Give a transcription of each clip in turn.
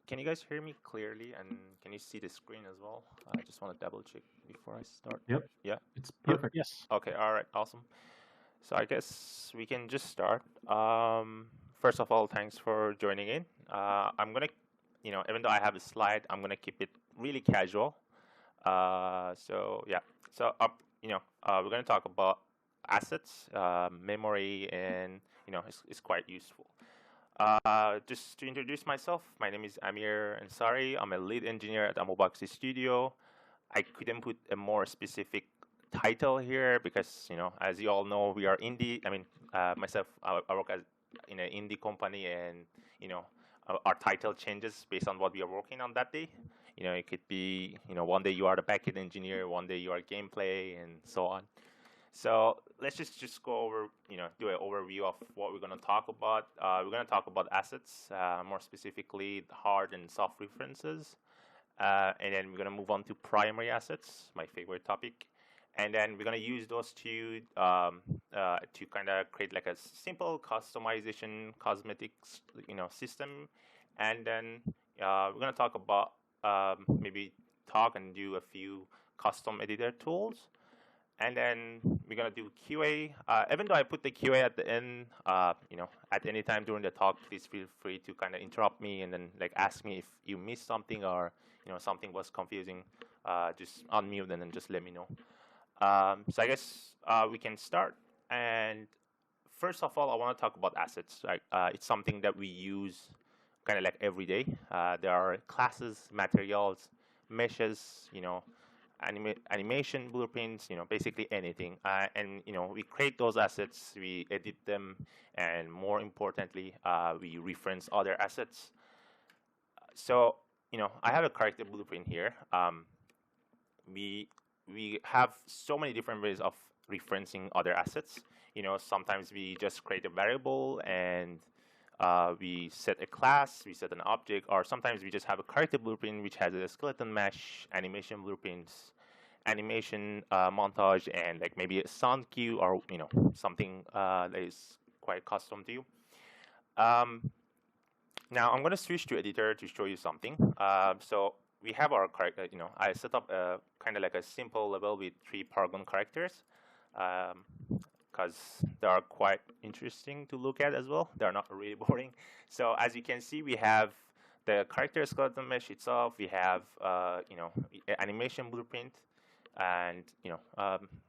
Can you guys hear me clearly and can you see the screen as well? I just want to double check before I start. Yep, Yeah. it's Yep. perfect. Yes. Okay. All right. Awesome. So I guess we can just start. First of all, thanks for joining in. I'm gonna, even though I have a slide, I'm gonna keep it really casual. So yeah. So we're gonna talk about assets, memory, and it's quite useful. Just to introduce myself, my name is Amir Ansari. I'm a lead engineer at Amobaxi Studio. I couldn't put a more specific title here because, as you all know, we are indie. I mean, myself, I work in an indie company, and our title changes based on what we are working on that day. It could be, one day you are the backend engineer, one day you are gameplay, and so on. So let's just go over, do an overview of what we're going to talk about. We're going to talk about assets, more specifically hard and soft references. And then we're going to move on to primary assets, my favorite topic. And then we're going to use those to kind of create like a simple customization cosmetics, system. And then we're going to talk about maybe talk and do a few custom editor tools, and then we're gonna do QA. Even though I put the QA at the end, at any time during the talk, please feel free to kind of interrupt me and then like ask me if you missed something or something was confusing. Just unmute and then just let me know. So I guess we can start. And first of all, I want to talk about assets. Right? It's something that we use kind of like every day. There are classes, materials, meshes, animation blueprints, basically anything. And we create those assets, we edit them, and more importantly, we reference other assets. So I have a character blueprint here. We have so many different ways of referencing other assets. Sometimes we just create a variable and we set a class, we set an object, or sometimes we just have a character blueprint which has a skeleton mesh, animation blueprints, animation montage, and like maybe a sound cue or something that is quite custom to you. Now I'm going to switch to editor to show you something. So we have our character. I set up a kind of like a simple level with 3 Paragon characters. Because they are quite interesting to look at as well. They're not really boring. So as you can see, we have the character skeleton mesh itself. We have animation blueprint, and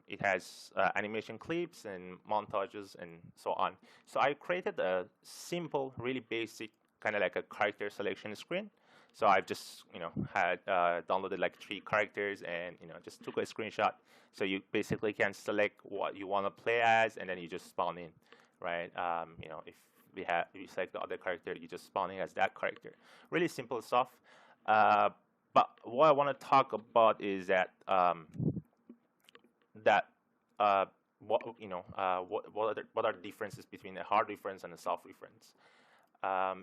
it has animation clips and montages and so on. So I created a simple, really basic kind of like a character selection screen. So I've just had downloaded like 3 characters and just took a screenshot. So you basically can select what you want to play as, and then you just spawn in, right? If you select the other character, you just spawn in as that character. Really simple stuff. But what I want to talk about is that what are the differences between a hard reference and a soft reference.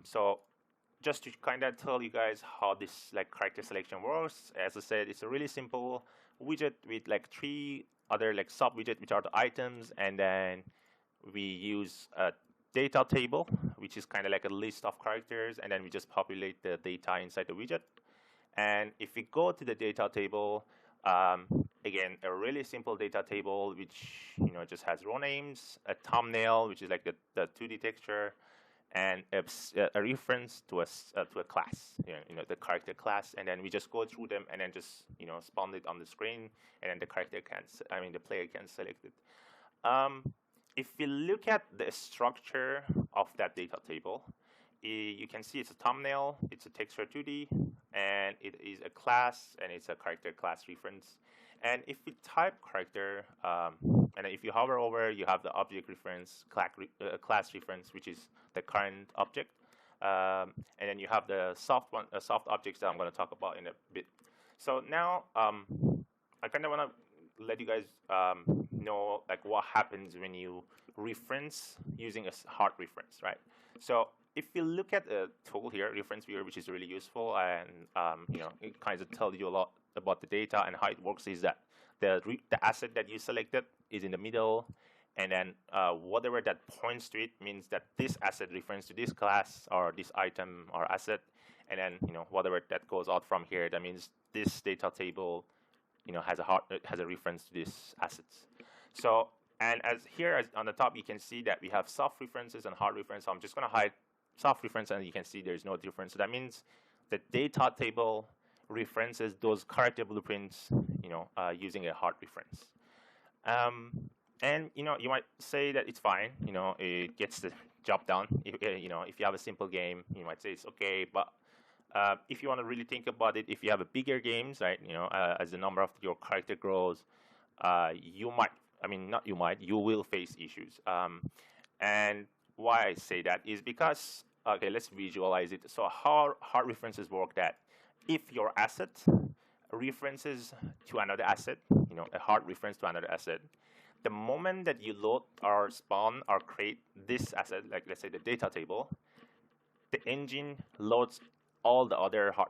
So just to kind of tell you guys how this like character selection works, as I said, it's a really simple widget with like 3 other like sub widget, which are the items, and then we use a data table, which is kind of like a list of characters, and then we just populate the data inside the widget. And if we go to the data table, again, a really simple data table, which just has row names, a thumbnail, which is like the 2D texture, and a reference to a class, the character class, and then we just go through them and then just spawn it on the screen, and then the the player can select it. If we look at the structure of that data table, you can see it's a thumbnail, it's a texture 2D, and it is a class, and it's a character class reference. And if we type character, and if you hover over, you have the object reference, class reference, which is the current object. And then you have the soft objects that I'm going to talk about in a bit. So now I kind of want to let you guys know like what happens when you reference using a hard reference, right? So if you look at the tool here, reference viewer, which is really useful, and it kind of tells you a lot about the data, and how it works is that the asset that you selected is in the middle, and then whatever that points to it means that this asset refers to this class or this item or asset, and then whatever that goes out from here, that means this data table has a reference to these assets. So, and as here on the top, you can see that we have soft references and hard reference. So I'm just going to hide soft reference, and you can see there's no difference. So that means the data table references those character blueprints, using a hard reference. And you might say that it's fine. It gets the job done. If you have a simple game, you might say it's okay. But if you want to really think about it, if you have a bigger games, right, as the number of your character grows, you might, not you might, you will face issues. And why I say that is because, okay, let's visualize it. So how hard references work that if your asset references to another asset, a hard reference to another asset, the moment that you load or spawn or create this asset, like let's say the data table, the engine loads all the other hard,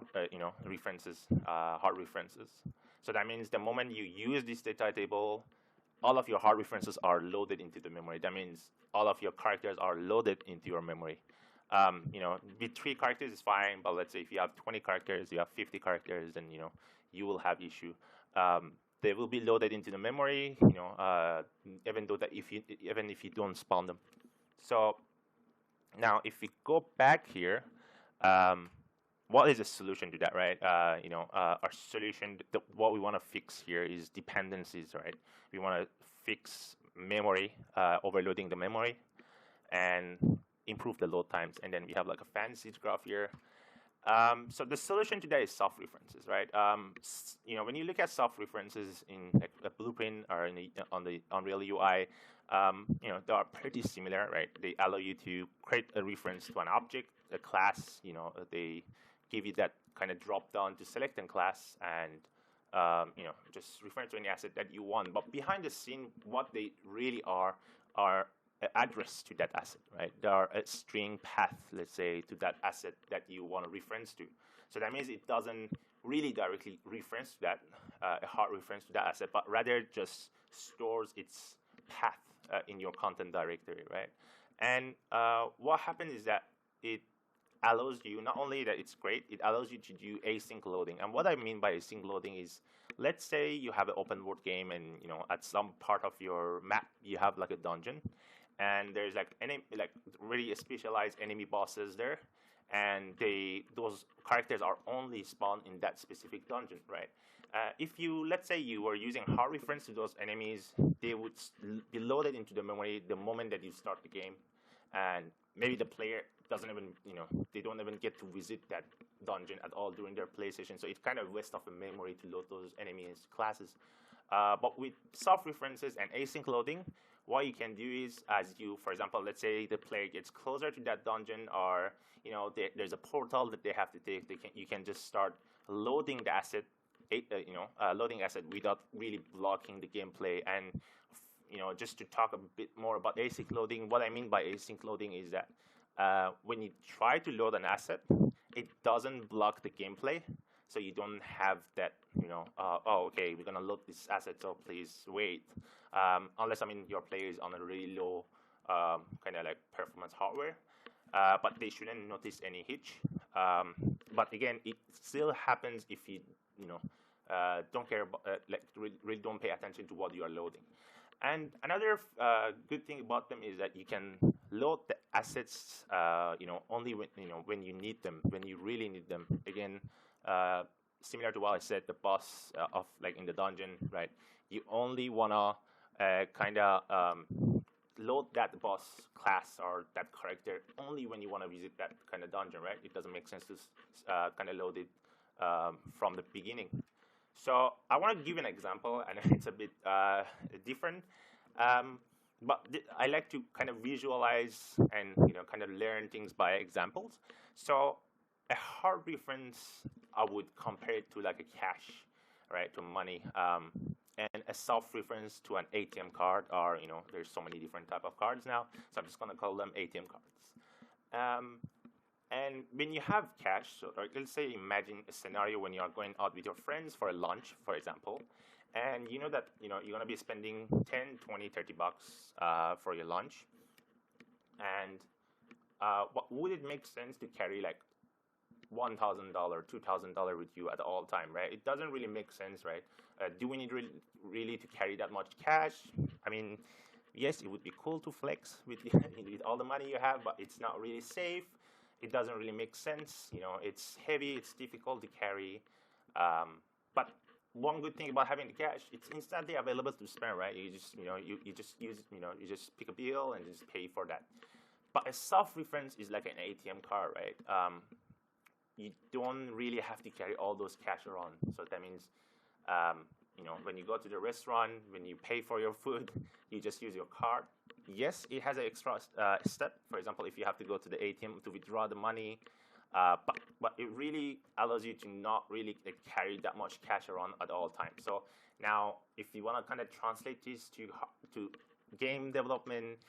references, hard references. So that means the moment you use this data table, all of your hard references are loaded into the memory. That means all of your characters are loaded into your memory. With 3 characters is fine, but let's say if you have 20 characters, you have 50 characters, then you will have issue. They will be loaded into the memory, even if you don't spawn them. So now if we go back here, what is the solution to that, right? Our solution, what we want to fix here is dependencies, right? We want to fix memory, overloading the memory, and improve the load times. And then we have like a fancy graph here. So the solution to that is soft references, right? When you look at soft references in a blueprint or on the Unreal UI, they are pretty similar, right? They allow you to create a reference to an object, a class. They give you that kind of drop down to select a class and just refer to any asset that you want. But behind the scene, what they really are address to that asset, right? There are a string path, let's say, to that asset that you want to reference to. So that means it doesn't really directly reference to that, a hard reference to that asset, but rather just stores its path in your content directory, right? And what happens is that it allows you, not only that it's great, it allows you to do async loading. And what I mean by async loading is, let's say you have an open world game and at some part of your map you have like a dungeon, and there's like really specialized enemy bosses there, and those characters are only spawned in that specific dungeon, right? If you, let's say you were using hard reference to those enemies, they would be loaded into the memory the moment that you start the game, and maybe the player doesn't even, they don't even get to visit that dungeon at all during their play session. So it's kind of waste of a memory to load those enemies classes. But with soft references and async loading, what you can do is, as you, for example, let's say the player gets closer to that dungeon, or there's a portal that they have to take. You can just start loading the asset, loading asset without really blocking the gameplay. And just to talk a bit more about async loading, what I mean by async loading is that when you try to load an asset, it doesn't block the gameplay. So you don't have that, oh, okay, we're going to load this asset, so please wait. Unless, your player is on a really low kind of like performance hardware. But they shouldn't notice any hitch. But again, it still happens if you, don't care about, really don't pay attention to what you are loading. And another good thing about them is that you can load the assets, only when you need them, when you really need them. Again, similar to what I said, the boss of like in the dungeon, right? You only wanna kind of load that boss class or that character only when you want to visit that kind of dungeon, right? It doesn't make sense to kind of load it from the beginning. So I want to give an example, and it's a bit different. But I like to kind of visualize and kind of learn things by examples. So a hard reference, I would compare it to like a cash, right, to money, and a soft reference to an ATM card, or there's so many different type of cards now, so I'm just going to call them ATM cards. And when you have cash, so let's say imagine a scenario when you are going out with your friends for a lunch, for example, and you know that you're going to be spending 10, 20, 30 bucks for your lunch. And would it make sense to carry like $1,000, $2,000 with you at all time, right? It doesn't really make sense, right? Do we need really to carry that much cash? I mean, yes, it would be cool to flex with with all the money you have, but it's not really safe. It doesn't really make sense. It's heavy, it's difficult to carry. But one good thing about having the cash, it's instantly available to spend, right? You just, you just use, you just pick a bill and just pay for that. But a soft reference is like an ATM card, right? You don't really have to carry all those cash around. So that means, when you go to the restaurant, when you pay for your food, you just use your card. Yes, it has an extra step. For example, if you have to go to the ATM to withdraw the money, but it really allows you to not really carry that much cash around at all times. So now, if you want to kind of translate this to game development,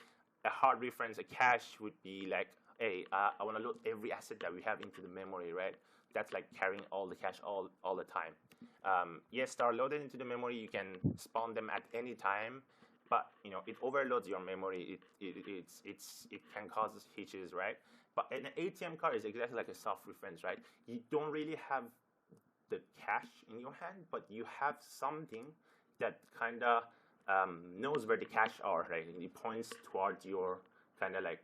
a hard reference, a cache would be like, hey, I want to load every asset that we have into the memory, right? That's like carrying all the cache all the time. Yes, they are loaded into the memory. You can spawn them at any time, but it overloads your memory. It can cause hitches, right? But an ATM card is exactly like a soft reference, right? You don't really have the cash in your hand, but you have something that kind of knows where the cash are, right? And it points towards your kind of like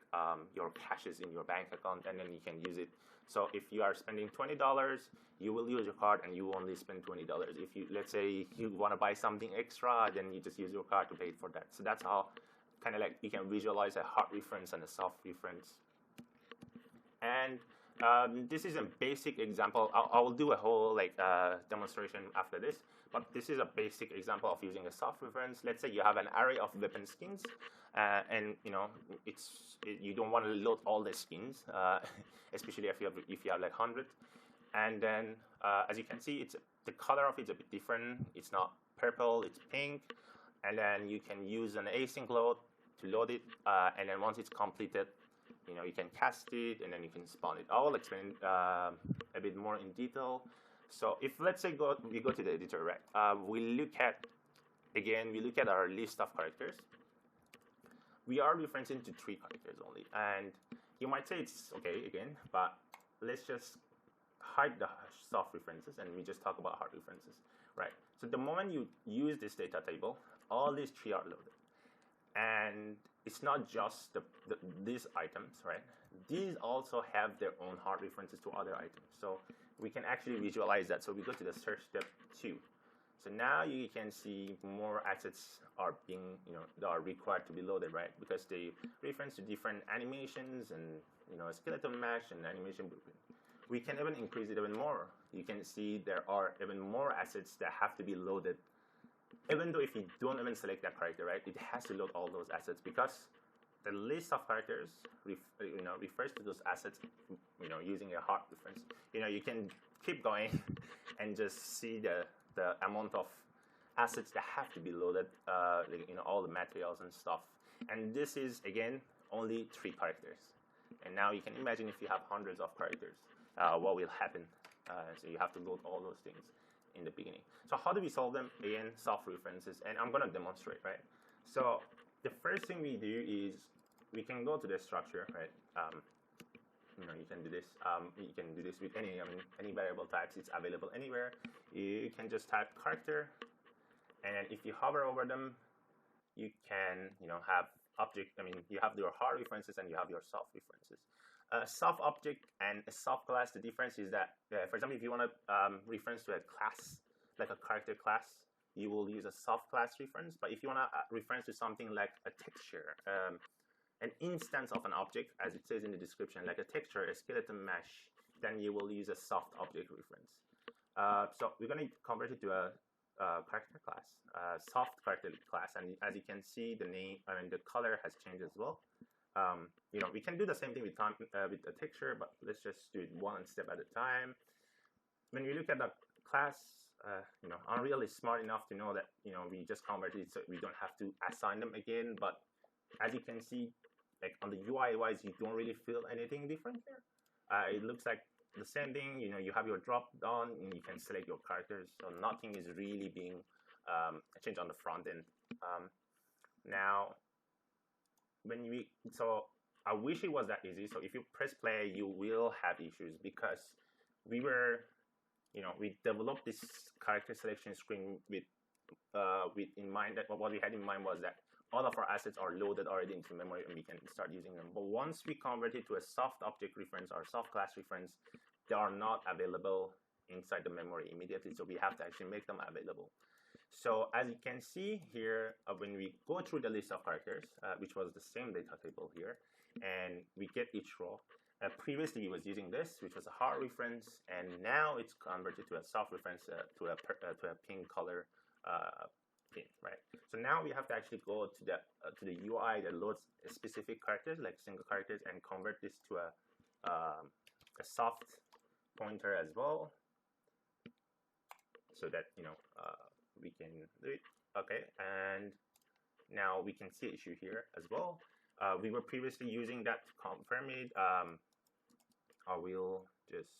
your cashes in your bank account, and then you can use it. So if you are spending $20, you will use your card, and you only spend $20. If you, let's say, you want to buy something extra, then you just use your card to pay for that. So that's how kind of like you can visualize a hard reference and a soft reference. And this is a basic example. I'll do a whole demonstration after this, but this is a basic example of using a soft reference. Let's say you have an array of weapon skins, and you don't want to load all the skins, especially if you have like 100. And then as you can see, the color of it's a bit different. It's not purple, it's pink. And then you can use an async load to load it, and then once it's completed, you can cast it, and then you can spawn it. I will explain a bit more in detail. So if, let's say, we go to the editor, right? We look at our list of characters. We are referencing to 3 characters only, and you might say it's okay again, but let's just hide the soft references and we just talk about hard references, right? So the moment you use this data table, all these 3 are loaded. And it's not just these items, right? These also have their own hard references to other items. So we can actually visualize that. So we go to the search step 2. So now you can see more assets are being, that are required to be loaded, right? Because they reference to different animations and, skeleton mesh and animation blueprint. We can even increase it even more. You can see there are even more assets that have to be loaded. Even though if you don't even select that character, right, it has to load all those assets, because the list of characters refers to those assets, using a hard reference. You can keep going and just see the amount of assets that have to be loaded, all the materials and stuff. And this is, again, only 3 characters. And now you can imagine if you have hundreds of characters, what will happen. So you have to load all those things in the beginning. So how do we solve them? Again, soft references, and I'm going to demonstrate, right? So the first thing we do is we can go to the structure, right? You can do this. You can do this with any variable types. It's available anywhere. You can just type character, and if you hover over them, you can have object. You have your hard references and you have your soft references. A soft object and a soft class, the difference is that, for example, if you want to reference to a class, like a character class, you will use a soft class reference. But if you want to reference to something like a texture, an instance of an object, as it says in the description, like a texture, a skeleton mesh, then you will use a soft object reference. So we're going to convert it to a character class, soft character class. And as you can see, the color has changed as well. We can do the same thing with a texture, but let's just do it one step at a time. When we look at the class, Unreal is smart enough to know that we just converted it, so we don't have to assign them again. But as you can see, like on the UI wise, you don't really feel anything different here. It looks like the same thing. You have your drop down and you can select your characters, so nothing is really being changed on the front end. Now, so I wish it was that easy. So if you press play, you will have issues, because we were, we developed this character selection screen with in mind that what we had in mind was that all of our assets are loaded already into memory and we can start using them. But once we convert it to a soft object reference or soft class reference, they are not available inside the memory immediately. So we have to actually make them available. So as you can see here, when we go through the list of characters, which was the same data table here, and we get each row, previously it was using this, which was a hard reference, and now it's converted to a soft reference to a pink color pin, right? So now we have to actually go to the UI that loads specific characters, like single characters, and convert this to a soft pointer as well, so that we can do it. Okay, and now we can see issue here as well. We were previously using that to confirm it. I will just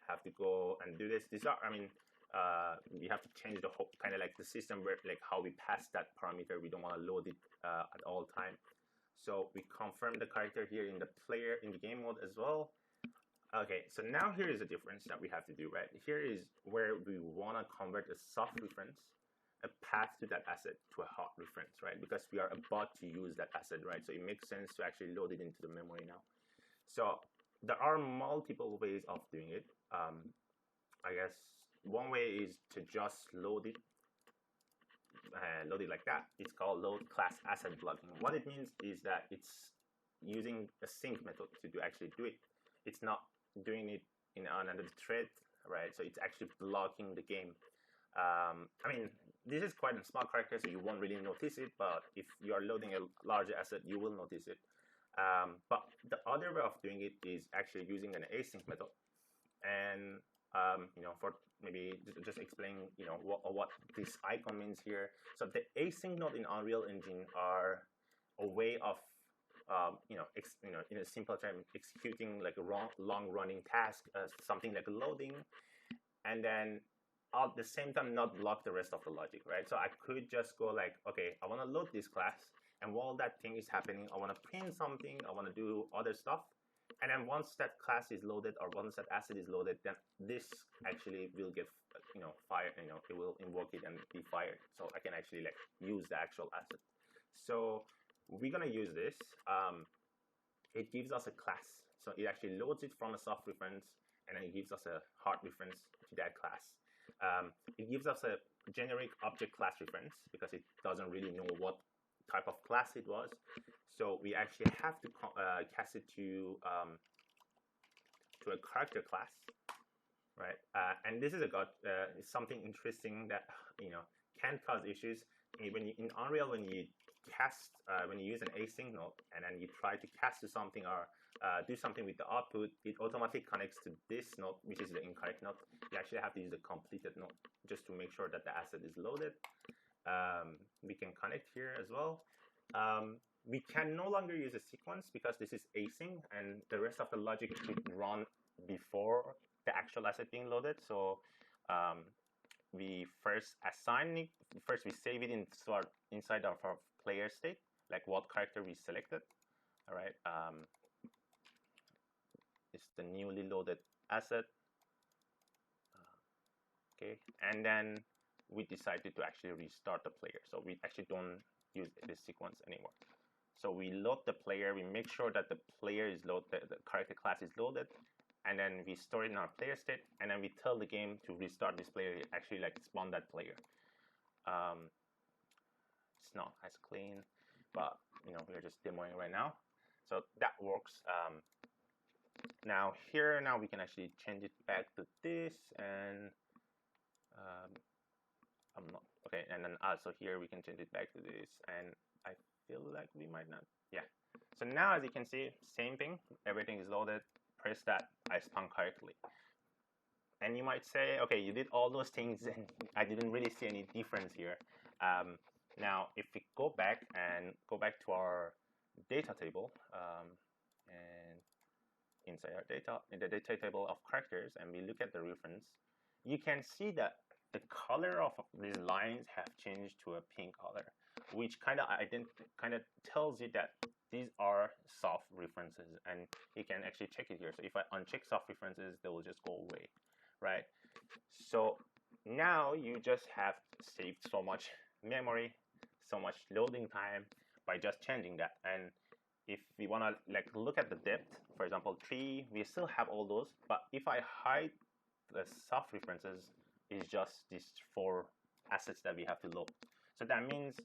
have to go and do this. These are, we have to change the whole kind of like the system where like how we pass that parameter. We don't want to load it at all time. So we confirm the character here in the player in the game mode as well. Okay, so now here is a difference that we have to do, right? Here is where we want to convert a soft reference, a path to that asset to a hot reference, right? Because we are about to use that asset, right? So it makes sense to actually load it into the memory now. So there are multiple ways of doing it. I guess one way is to just load it like that. It's called load class asset blocking. What it means is that it's using a sync method to actually do it. It's not doing it in another thread, right? So it's actually blocking the game. This is quite a small character, so you won't really notice it, but if you are loading a larger asset, you will notice it. But the other way of doing it is actually using an async method. And, for maybe just explain, what this icon means here. So the async node in Unreal Engine are a way of, in a simple term, executing like a long-running task, something like loading, and then at the same time not block the rest of the logic, right? So I could just go like, okay, I want to load this class, and while that thing is happening, I want to print something, I want to do other stuff, and then once that class is loaded or once that asset is loaded, then this actually will get, fired. It will invoke it and be fired, so I can actually like use the actual asset. So we're gonna use this. It gives us a class, so it actually loads it from a soft reference, and then it gives us a hard reference to that class. It gives us a generic object class reference because it doesn't really know what type of class it was. So we actually have to cast it to a character class, right? And this is something interesting that can cause issues when in Unreal, when you use an async node and then you try to cast to something or do something with the output, it automatically connects to this node, which is the incorrect node. You actually have to use the completed node just to make sure that the asset is loaded. We can connect here as well. We can no longer use a sequence because this is async, and the rest of the logic should run before the actual asset being loaded. So we first assign it. First, we save it inside of our player state, like what character we selected. All right. It's the newly loaded asset. Okay, and then we decided to actually restart the player. So we actually don't use this sequence anymore. So we load the player. We make sure that the player is loaded, the character class is loaded, and then we store it in our player state, and then we tell the game to restart this player, actually like spawn that player. It's not as clean, but we're just demoing right now. So that works. Now we can actually change it back to this, and I'm not okay. And then also here we can change it back to this, and I feel like we might not. Yeah. So now as you can see, same thing. Everything is loaded. Press that, I spawn correctly. And you might say, okay, you did all those things and I didn't really see any difference here. Now, if we go back to our data table, and inside our data, in the data table of characters, and we look at the reference, you can see that the color of these lines have changed to a pink color, which kind of tells you that these are soft references, and you can actually check it here. So if I uncheck soft references, they will just go away. right? So now you just have saved so much memory, so much loading time by just changing that. And if we want to like look at the depth, for example, 3, we still have all those. But if I hide the soft references, is just these 4 assets that we have to load. So that means,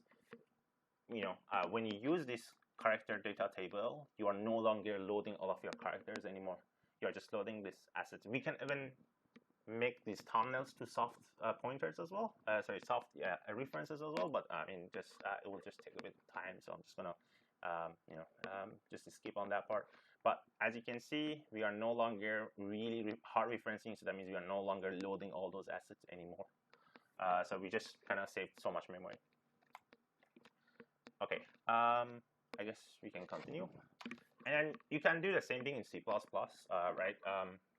when you use this character data table, you are no longer loading all of your characters anymore. You're just loading these assets. We can even make these thumbnails to soft pointers as well. Soft references as well. But I mean, just it will just take a bit of time. So I'm just gonna, just skip on that part. But as you can see, we are no longer really hard referencing. So that means we are no longer loading all those assets anymore. So we just kind of saved so much memory. Okay, I guess we can continue. And you can do the same thing in C++, right?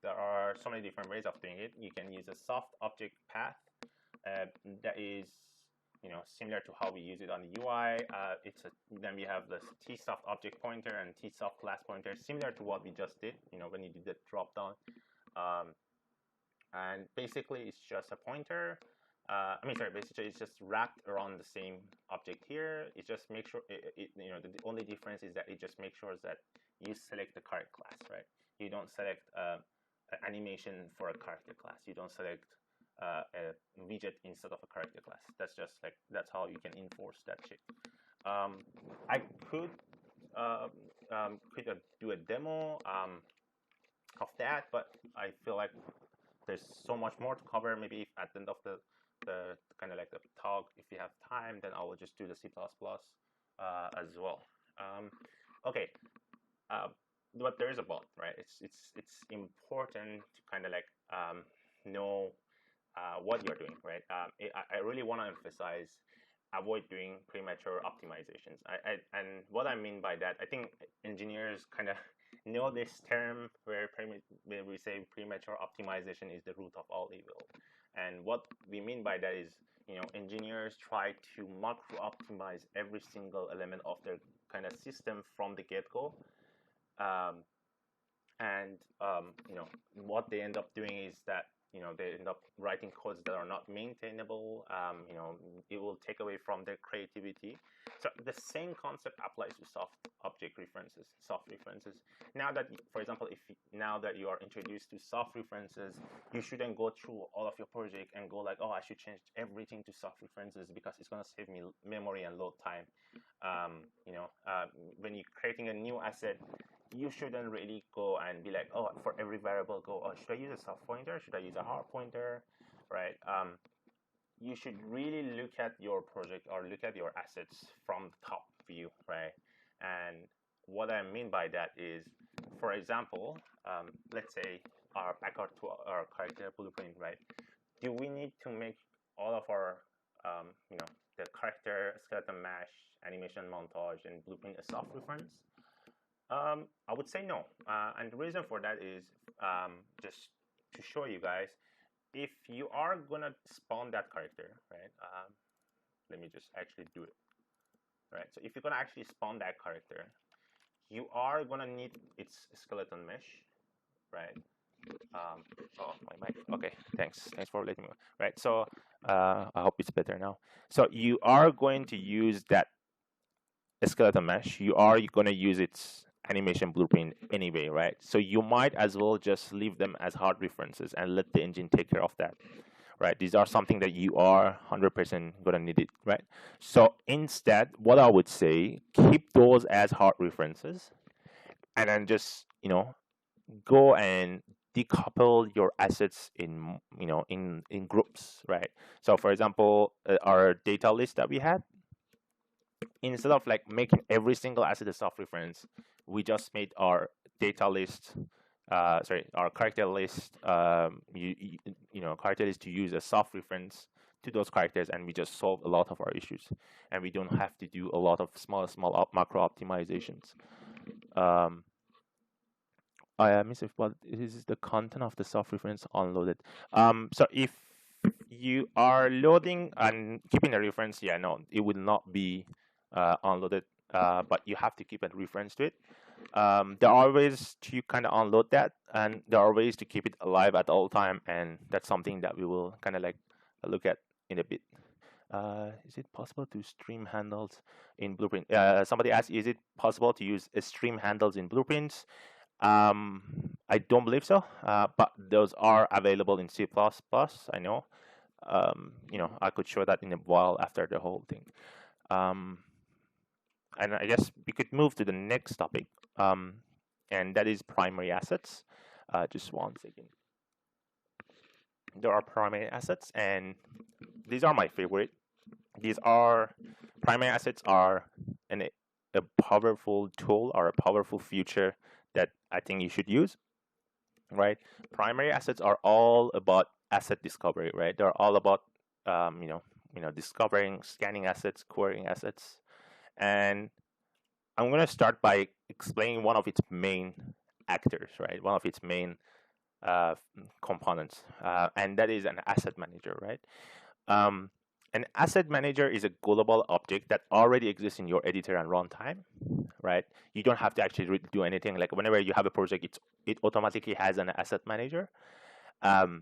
There are so many different ways of doing it. You can use a soft object path that is, similar to how we use it on the UI. Then we have the tsoft object pointer and tsoft class pointer, similar to what we just did, when you did the drop down. And basically, it's just a pointer. Basically, it's just wrapped around the same object here. It just makes sure, the only difference is that it just makes sure that you select the correct class, right? You don't select an animation for a character class. You don't select a widget instead of a character class. That's how you can enforce that shit. I could do a demo of that, but I feel like there's so much more to cover. Maybe if at the end of the kind of like the talk, if you have time, then I will just do the C++ as well. Okay, but there is a but, right? It's important to kind of like know what you're doing, right? I really want to emphasize avoid doing premature optimizations. And what I mean by that, I think engineers kind of know this term where we say premature optimization is the root of all evil. And what we mean by that is, engineers try to macro optimize every single element of their kind of system from the get-go. What they end up doing is that they end up writing codes that are not maintainable. It will take away from their creativity. So the same concept applies to soft references. Now that, for example, now that you are introduced to soft references, you shouldn't go through all of your project and go like, oh, I should change everything to soft references because it's going to save me memory and load time. When you're creating a new asset, you shouldn't really go and be like, oh, for every variable, should I use a soft pointer? Should I use a hard pointer? Right? You should really look at your project or look at your assets from the top view, right? And what I mean by that is, for example, let's say back to our character blueprint, right? Do we need to make all of our, the character skeleton mesh, animation montage, and blueprint a soft reference? I would say no. And the reason for that is just to show you guys, if you are going to spawn that character, right? Let me just actually do it. Right. So if you're going to actually spawn that character, you are going to need its skeleton mesh, right? Oh, my mic. Okay, thanks for letting me know. Right. So I hope it's better now. So you are going to use that skeleton mesh. You are going to use its animation blueprint anyway, right? So you might as well just leave them as hard references and let the engine take care of that, right? These are something that you are 100% going to need it, right? So instead, what I would say, keep those as hard references and then just, go and decouple your assets in, in groups, right? So for example, our data list that we had, instead of like making every single asset a soft reference, we just made our data list, our character list, character list to use a soft reference to those characters, and we just solve a lot of our issues, and we don't have to do a lot of small macro optimizations. I miss if what is the content of the soft reference unloaded. So if you are loading and keeping a reference, no, it will not be unloaded, but you have to keep a reference to it. There are ways to kind of unload that, and there are ways to keep it alive at all time, and that's something that we will kind of like look at in a bit. Is it possible to stream handles in Blueprint? Somebody asked, is it possible to use stream handles in Blueprints? I don't believe so, but those are available in C++. I know. I could show that in a while after the whole thing. And I guess we could move to the next topic, and that is primary assets. Just one second. There are primary assets, and these are my favorite. These are primary assets are a powerful tool or a powerful feature that I think you should use, right? Primary assets are all about asset discovery, right? They're all about discovering, scanning assets, querying assets, and I'm going to start by explaining one of its main actors, right? One of its main components, and that is an asset manager, right? An asset manager is a global object that already exists in your editor and runtime, right? You don't have to actually do anything. Like whenever you have a project, it automatically has an asset manager, and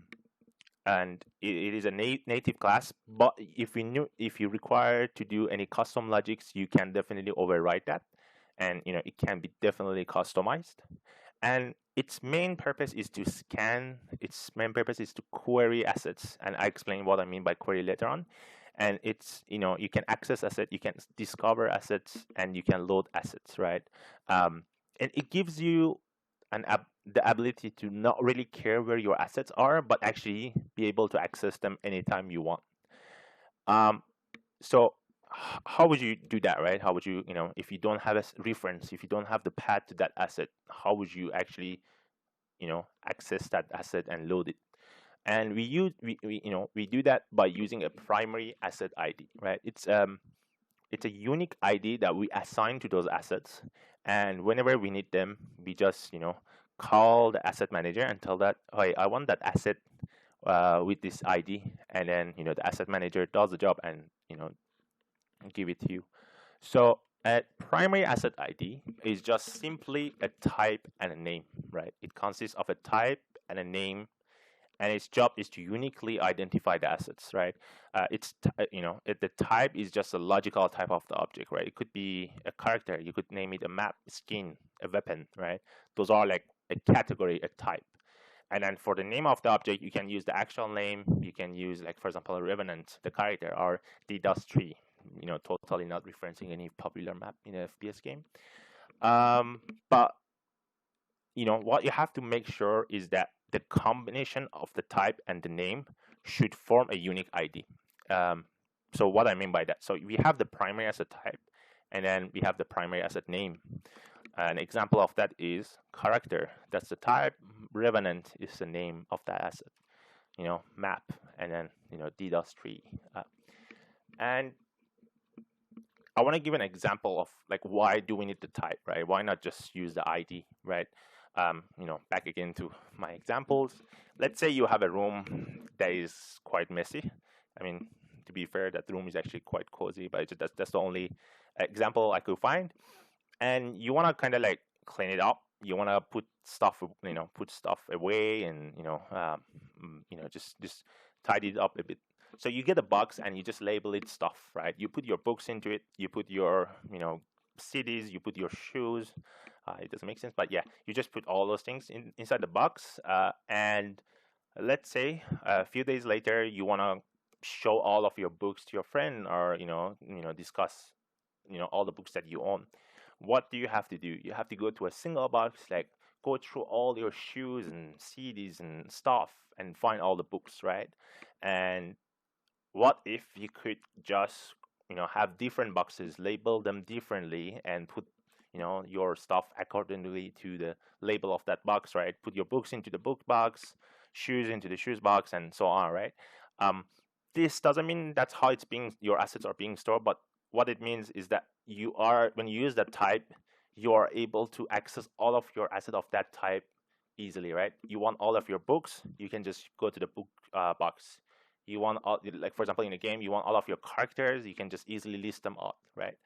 it is a native class. But if you require to do any custom logics, you can definitely override that, and it can be definitely customized. And its main purpose is to scan. Its main purpose is to query assets, and I explain what I mean by query later on. And it's you can access asset, you can discover assets, and you can load assets, right? And it gives you the ability to not really care where your assets are, but actually be able to access them anytime you want. So how would you do that, right? How would you, if you don't have a reference, if you don't have the path to that asset, how would you actually, access that asset and load it? And we do that by using a primary asset ID, right? It's a unique ID that we assign to those assets, and whenever we need them, we just call the asset manager and tell that, hey, I want that asset with this ID, and then the asset manager does the job and give it to you. So a primary asset ID is just simply a type and a name, right? It consists of a type and a name, and its job is to uniquely identify the assets, right? The type is just a logical type of the object, right? It could be a character, you could name it a map, skin, a weapon, right? Those are like a category, a type. And then for the name of the object, you can use the actual name. You can use, like, for example, Revenant, the character, or DDoS tree, totally not referencing any popular map in an FPS game. But what you have to make sure is that the combination of the type and the name should form a unique ID. So what I mean by that, so we have the primary asset type, and then we have the primary asset name. An example of that is character. That's the type. Revenant is the name of that asset. Map, and then DDoS tree. And I want to give an example of like why do we need the type, right? Why not just use the ID, right? Back again to my examples. Let's say you have a room that is quite messy. I mean, to be fair, that room is actually quite cozy, but that's the only example I could find. And you want to kind of like clean it up. You want to put stuff away, and just tidy it up a bit. So you get a box and you just label it stuff, right? You put your books into it. You put your CDs. You put your shoes. It doesn't make sense, but yeah, you just put all those things inside the box. And let's say a few days later, you want to show all of your books to your friend, or discuss all the books that you own. What do you have to do? You have to go to a single box, like go through all your shoes and CDs and stuff and find all the books, right? And what if you could just have different boxes, label them differently, and put your stuff accordingly to the label of that box, right? Put your books into the book box, shoes into the shoes box, and so on, right? This doesn't mean that's how your assets are being stored, but what it means is that when you use that type, you are able to access all of your assets of that type easily, right? You want all of your books, you can just go to the book box. You want like for example in a game, you want all of your characters, you can just easily list them out, right?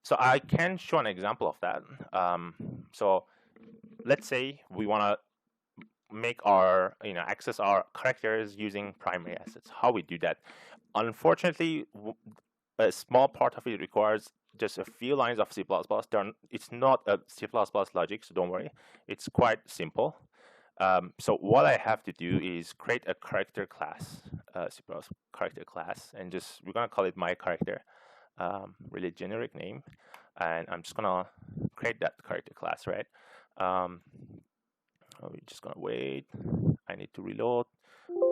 So I can show an example of that. So let's say we want to make our, access our characters using primary assets. How we do that? Unfortunately, a small part of it requires just a few lines of C++. It's not a C++ logic, so don't worry. It's quite simple. So what I have to do is create a character class, C++ character class, and we're gonna call it my character, really generic name, and I'm just gonna create that character class, right? We're just gonna wait. I need to reload,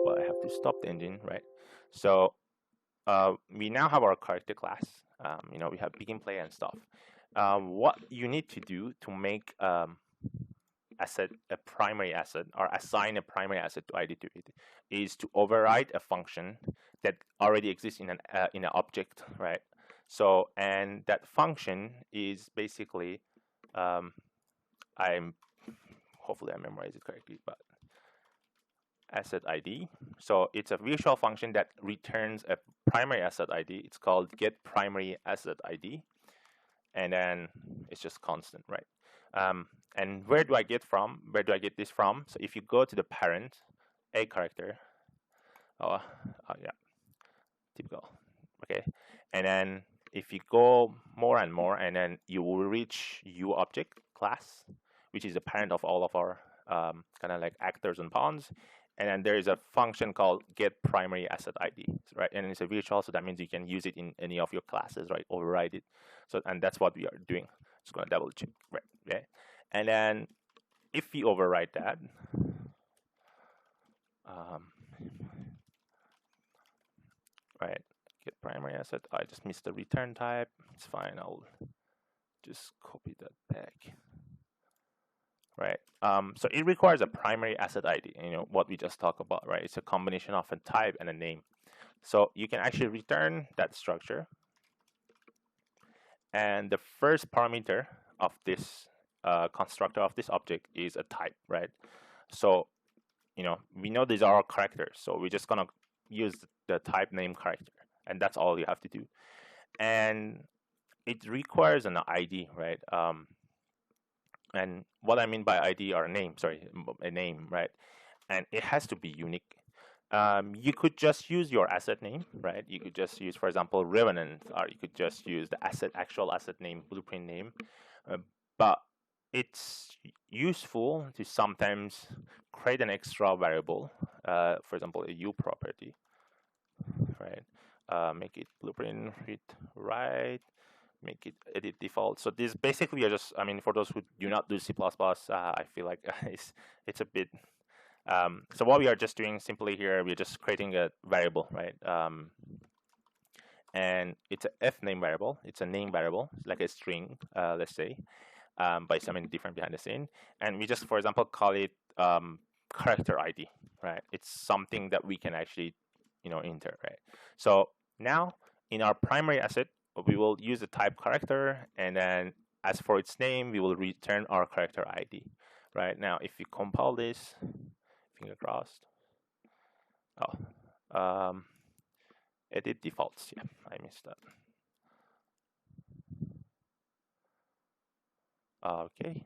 but I have to stop the engine, right? So we now have our character class. We have begin play and stuff. What you need to do to make asset a primary asset or assign a primary asset to ID to it is to override a function that already exists in an object, right? So, and that function is basically hopefully I memorize it correctly, but asset ID. So it's a virtual function that returns a primary asset ID. It's called get primary asset ID, and then it's just constant, right? And where do I get this from? So if you go to the parent, a character, yeah, typical, okay, and then if you go more and more, and then you will reach uObject class, which is the parent of all of our kind of like actors and pawns. And then there is a function called get primary asset ID, right? And it's a virtual, so that means you can use it in any of your classes, right? Override it. So, and that's what we are doing. Just gonna double check, right? Okay. And then if we override that, right? Get primary asset. I just missed the return type. It's fine. I'll just copy that back. Right. So it requires a primary asset ID, what we just talked about, right? It's a combination of a type and a name. So you can actually return that structure. And the first parameter of this constructor of this object is a type, right? So, we know these are our characters. So we're just going to use the type name character. And that's all you have to do. And it requires an ID, right? And what I mean by ID or a name, right? And it has to be unique. You could just use your asset name, right? You could just use, for example, Revenant, or you could just use the actual asset name, blueprint name. But it's useful to sometimes create an extra variable, for example, a U property, right? Make it blueprint read write, make it edit default. So this basically are just, for those who do not do C++, I feel like it's a bit. So what we are just doing simply here, we're just creating a variable, right? And it's a f name variable. It's a name variable, like a string, let's say, by something different behind the scene. And we just, for example, call it character ID, right? It's something that we can actually, enter, right? So now in our primary asset, we will use the type character, and then as for its name, we will return our character ID. Right now, if we compile this, finger crossed. Edit defaults. Yeah, I missed that. Okay.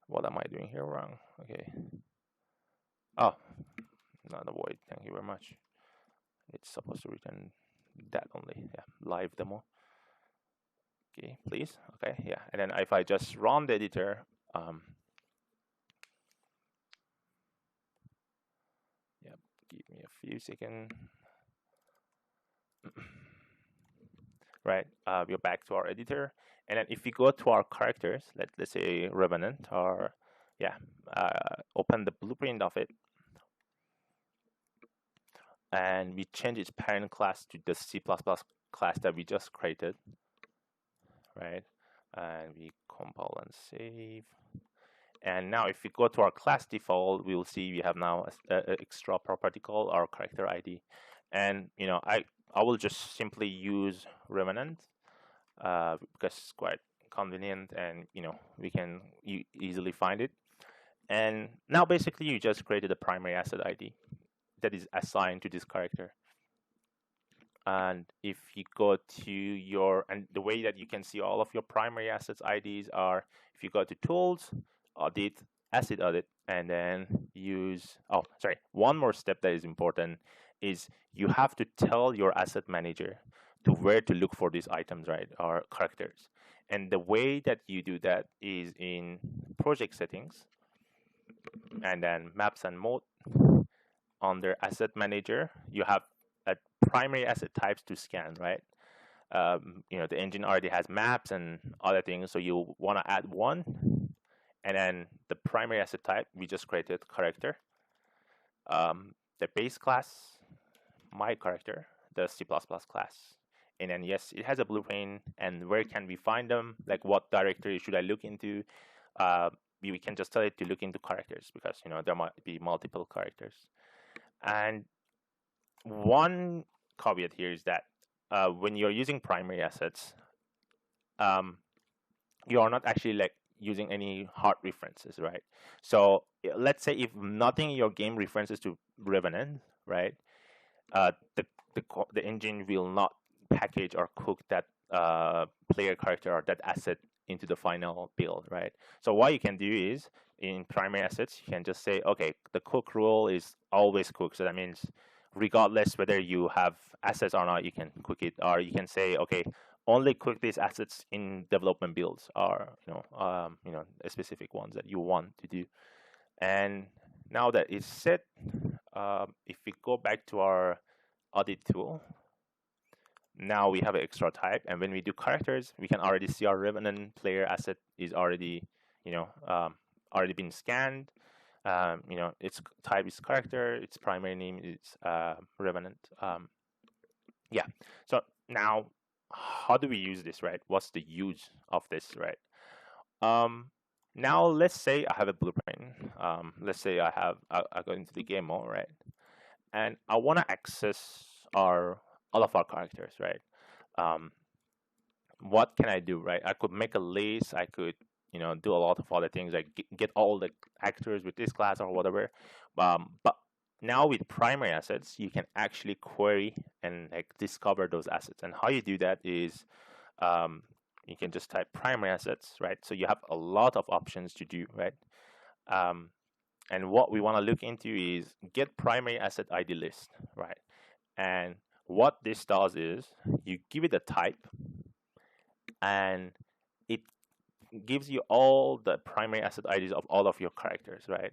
What am I doing here wrong? Okay. Oh, not a void. Thank you very much. It's supposed to return that only. Yeah, live demo. Okay, please. Okay, yeah. And then if I just run the editor, yeah, give me a few seconds. Right, we're back to our editor. And then if we go to our characters, let's say Revenant, or yeah, open the blueprint of it, and we change its parent class to the C++ class that we just created, right? And we compile and save. And now if we go to our class default, we will see we have now an extra property called our character ID. And I will just simply use Revenant because it's quite convenient, and we can easily find it. And now basically you just created a primary asset ID that is assigned to this character. And if you go to your, and the way that you can see all of your primary assets IDs are, if you go to tools, audit, asset audit, and then use, oh, sorry, one more step that is important is you have to tell your asset manager to where to look for these items, right, or characters. And the way that you do that is in project settings, and then maps and mode. Under asset manager, you have a primary asset types to scan, right? The engine already has maps and other things, so you want to add one, and then the primary asset type we just created character, the base class, my character, the C++ class, and then yes, it has a blueprint. And where can we find them? Like what directory should I look into? We can just tell it to look into characters because there might be multiple characters. And one caveat here is that when you're using primary assets, you are not actually like using any hard references, right? So let's say if nothing in your game references to Revenant, right? Uh, the, the engine will not package or cook that player character or that asset into the final build, right? So what you can do is in primary assets, you can just say, okay, the cook rule is always cook. So that means regardless whether you have assets or not, you can cook it, or you can say, okay, only cook these assets in development builds, or specific ones that you want to do. And now that it's set, if we go back to our audit tool, now we have an extra type, and when we do characters, we can already see our Revenant player asset is already, already been scanned. Its type is character, its primary name is Revenant. Yeah. So now, how do we use this, right? What's the use of this, right? Now let's say I have a blueprint. Let's say I go into the game mode, right? And I want to access all of our characters, right? What can I do, right? I could make a list. I could, do a lot of other things, like get all the actors with this class or whatever. But now with primary assets, you can actually query and like discover those assets. And how you do that is you can just type primary assets, right? So you have a lot of options to do, right? And what we want to look into is get primary asset ID list, right? And what this does is you give it a type, and it gives you all the primary asset IDs of all of your characters, right?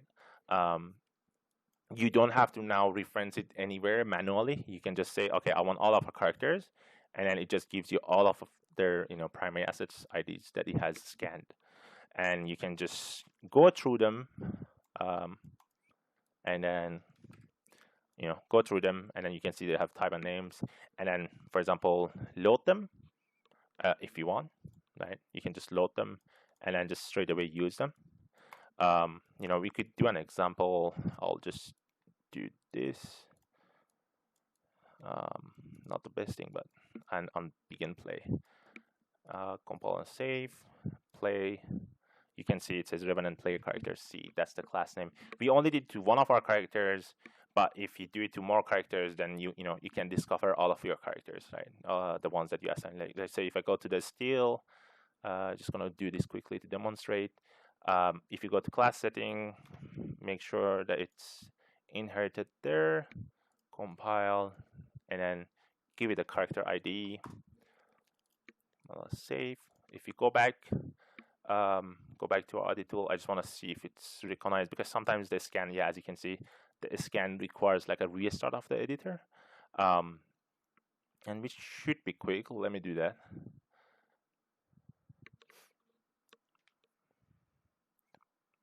You don't have to now reference it anywhere manually. You can just say, okay, I want all of our characters, and then it just gives you all of their primary assets IDs that it has scanned, and you can just go through them, and then go through them, and then you can see they have type and names, and then, for example, load them if you want, right? You can just load them and then just straight away use them. We could do an example. I'll just do this. Not the best thing, but and on begin play, compile and save, play. You can see it says Revenant player character C. That's the class name. We only did to one of our characters, but if you do it to more characters, then you can discover all of your characters, right? The ones that you assign. Like, let's say if I go to the steel, just gonna do this quickly to demonstrate. If you go to class setting, make sure that it's inherited there, compile, and then give it a character ID. Save. If you go back to our audit tool, I just want to see if it's recognized, because sometimes the scan, yeah, as you can see, the scan requires like a restart of the editor, and which should be quick. Let me do that.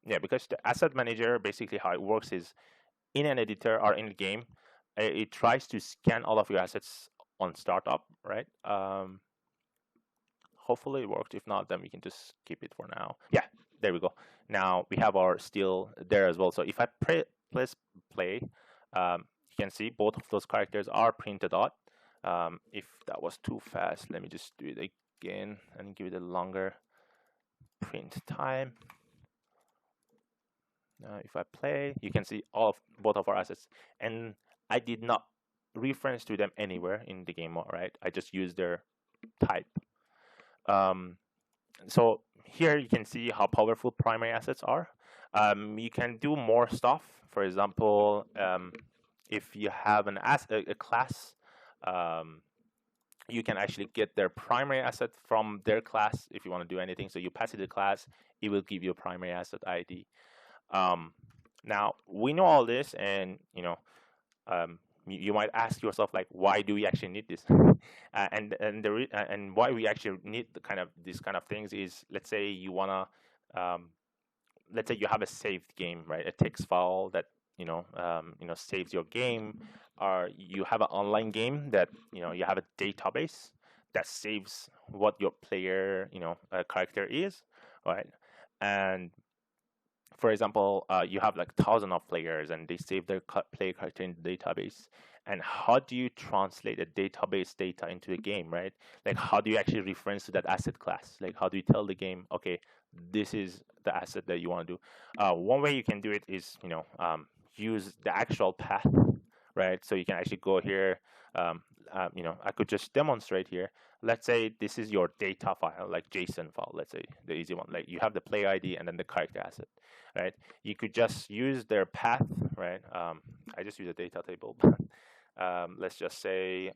Yeah, because the asset manager, basically how it works is in an editor or in the game, it tries to scan all of your assets on startup, right? Hopefully it worked. If not, then we can just keep it for now. Yeah, there we go. Now we have our steel there as well. So if I press play, you can see both of those characters are printed out. If that was too fast, let me just do it again and give it a longer print time. If I play, you can see both of our assets, and I did not reference to them anywhere in the game, right? I just use their type. Um, so here you can see how powerful primary assets are. You can do more stuff. For example, if you have a class, um, you can actually get their primary asset from their class if you want to do anything. So you pass it to the class, it will give you a primary asset ID. Um, Now we know all this, and you might ask yourself, like, why do we actually need this? And why we actually need the kind of these kind of things is, let's say you wanna, let's say you have a saved game, right? A text file that saves your game, or you have an online game that you have a database that saves what your player character is, right? And for example, you have like thousands of players and they save their player character in the database. And how do you translate the database data into a game, right? Like, how do you actually reference to that asset class? Like, how do you tell the game, okay, this is the asset that you want to do? One way you can do it is, use the actual path, right? So you can actually go here. I could just demonstrate here. Let's say this is your data file, like JSON file. Let's say the easy one, like you have the player ID and then the character asset, right? You could just use their path, right? I just use a data table. Let's just say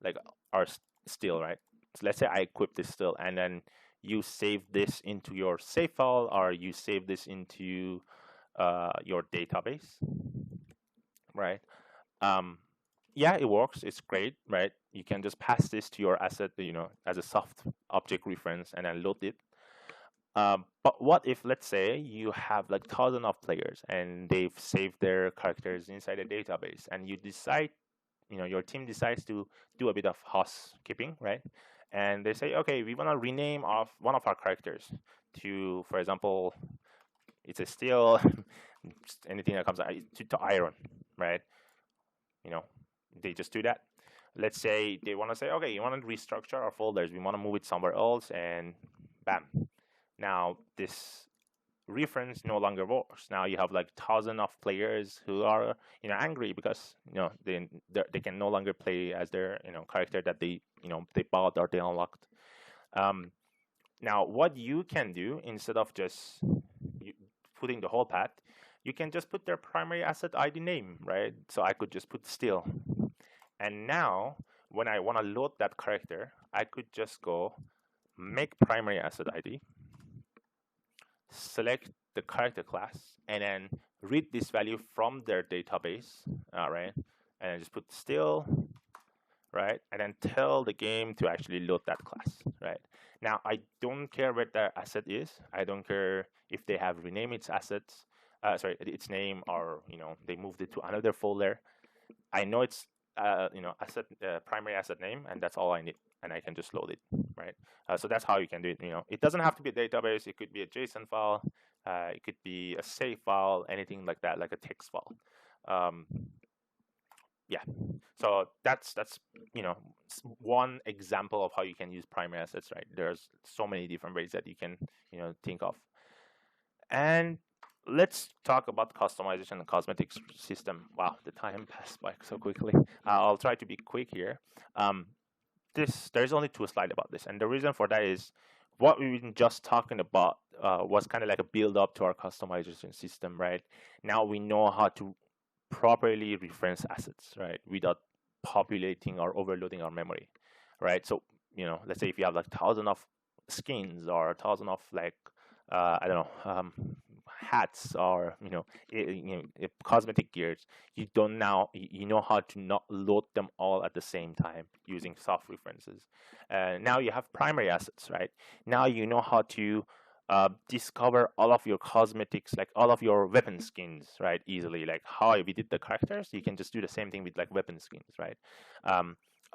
like our still, right? So let's say I equip this still, and then you save this into your save file, or you save this into your database, right? Yeah, it works. It's great, right? You can just pass this to your asset, as a soft object reference, and then load it. But what if, let's say, you have like thousands of players and they've saved their characters inside a database, and you decide, your team decides to do a bit of housekeeping, right? And they say, okay, we want to rename of one of our characters to, for example, it's a steel, anything that comes out to iron, right? They just do that. Let's say they want to say, okay, you want to restructure our folders, we want to move it somewhere else, and bam. Now this reference no longer works. Now you have like thousands of players who are angry because they can no longer play as their character that they bought or they unlocked. Now what you can do, instead of just putting the whole path, you can just put their primary asset ID name, right? So I could just put still, and now when I want to load that character, I could just go make primary asset ID, select the character class, and then read this value from their database, right? And then just put still, right? And then tell the game to actually load that class, right? Now, I don't care what their asset is. I don't care if they have renamed its assets, its name, or they moved it to another folder. I know it's asset primary asset name, and that's all I need, and I can just load it, right? So that's how you can do it. It doesn't have to be a database. It could be a JSON file. It could be a save file, anything like that, like a text file. Yeah. So that's one example of how you can use primary assets, right? There's so many different ways that you can think of. And let's talk about customization and cosmetics system. Wow, the time passed by so quickly. I'll try to be quick here. There's only 2 slides about this, and the reason for that is what we've been just talking about was kind of like a build up to our customization system, right? Now we know how to properly reference assets, right, without populating or overloading our memory, right? So let's say if you have like 1,000 of skins or 1,000 of like I don't know, hats, or cosmetic gears, you don't now you know how to not load them all at the same time using soft references. Now you have primary assets, right? Now you know how to discover all of your cosmetics, like all of your weapon skins, right, easily. Like how we did the characters, you can just do the same thing with like weapon skins, right?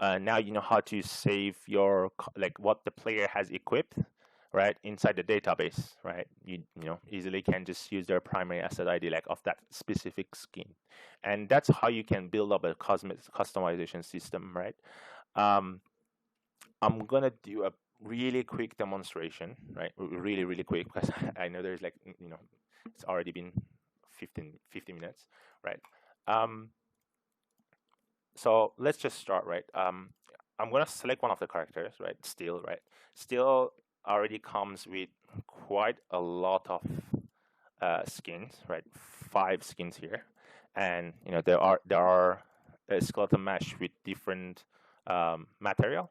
Now you know how to save your like what the player has equipped, right, inside the database, right? You easily can just use their primary asset ID like of that specific skin, and that's how you can build up a customization system, right? I'm gonna do a really quick demonstration, right? Really quick, because I know there's like it's already been 15 minutes, right? So let's just start, right? I'm gonna select one of the characters, right? Steel, right? Steel already comes with quite a lot of skins, right? 5 skins here, and there are a skeleton mesh with different material.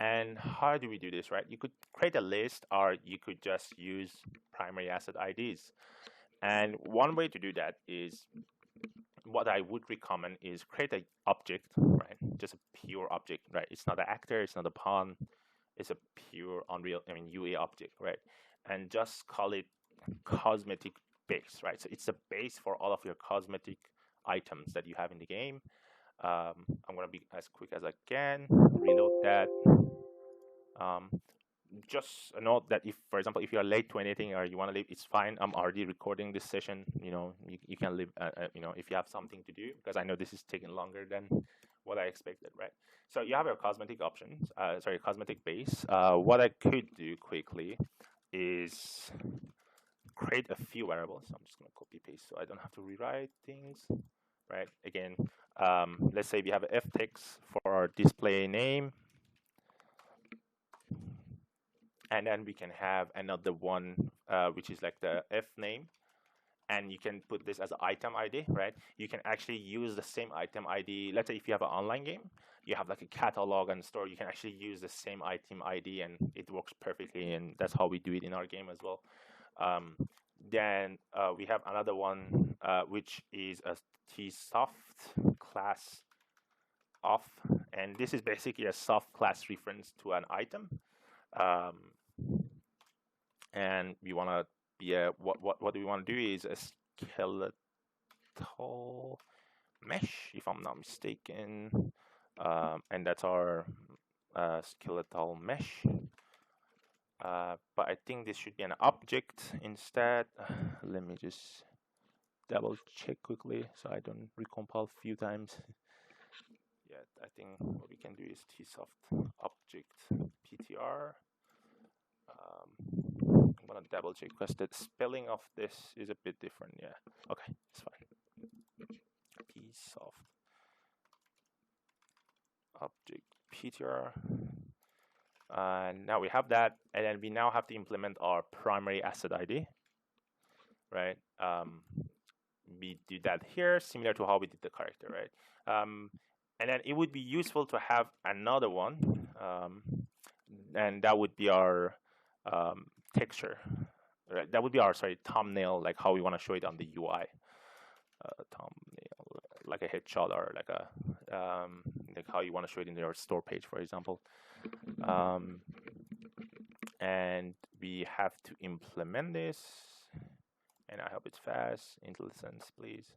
And how do we do this, right? You could create a list, or you could just use primary asset IDs. And one way to do that is, what I would recommend is create an object, right? Just a pure object, right? It's not an actor, it's not a pawn, it's a pure Unreal, UA object, right? And just call it cosmetic base, right? So it's a base for all of your cosmetic items that you have in the game. I'm gonna be as quick as I can, reload that. Um, just a note that if, for example, if you are late to anything or you want to leave, it's fine. I'm already recording this session. You can leave, if you have something to do, because I know this is taking longer than what I expected, right? So you have your cosmetic options, cosmetic base. What I could do quickly is create a few variables. I'm just going to copy paste so I don't have to rewrite things, right? Again, let's say we have a f text for our display name, and then we can have another one, which is like the f name, and you can put this as an item ID, right? You can actually use the same item ID. Let's say if you have an online game, you have like a catalog and store, you can actually use the same item ID and it works perfectly, and that's how we do it in our game as well. Then we have another one, which is a tsoft class off, and this is basically a soft class reference to an item. And we want to be what we want to do is a skeletal mesh, if I'm not mistaken, and that's our skeletal mesh. But I think this should be an object instead. Let me just double check quickly so I don't recompile a few times. Yeah, I think what we can do is tsoft object ptr. I'm gonna double check because the spelling of this is a bit different. Yeah, okay, it's fine. Tsoft object ptr. Now we have that, and then we now have to implement our primary asset ID, right? We do that here, similar to how we did the character, right? And then it would be useful to have another one, and that would be our texture, right? That would be our thumbnail, like how we want to show it on the UI. Thumbnail, like a headshot, or like like how you want to show it in your store page, for example. And we have to implement this, and I hope it's fast. IntelliSense, please.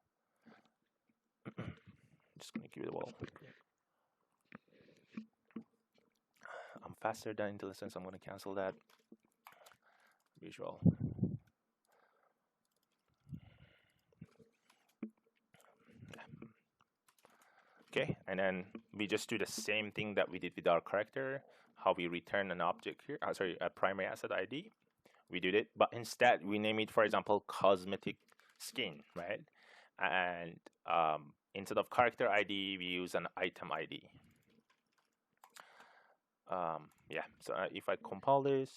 Just gonna give it a whirl. I'm faster than IntelliSense. I'm gonna cancel that. Visual. Okay, and then we just do the same thing that we did with our character, how we return an object here, a primary asset ID. We did it, but instead we name it, for example, cosmetic skin, right? And instead of character ID, we use an item ID. Yeah, so if I compile this,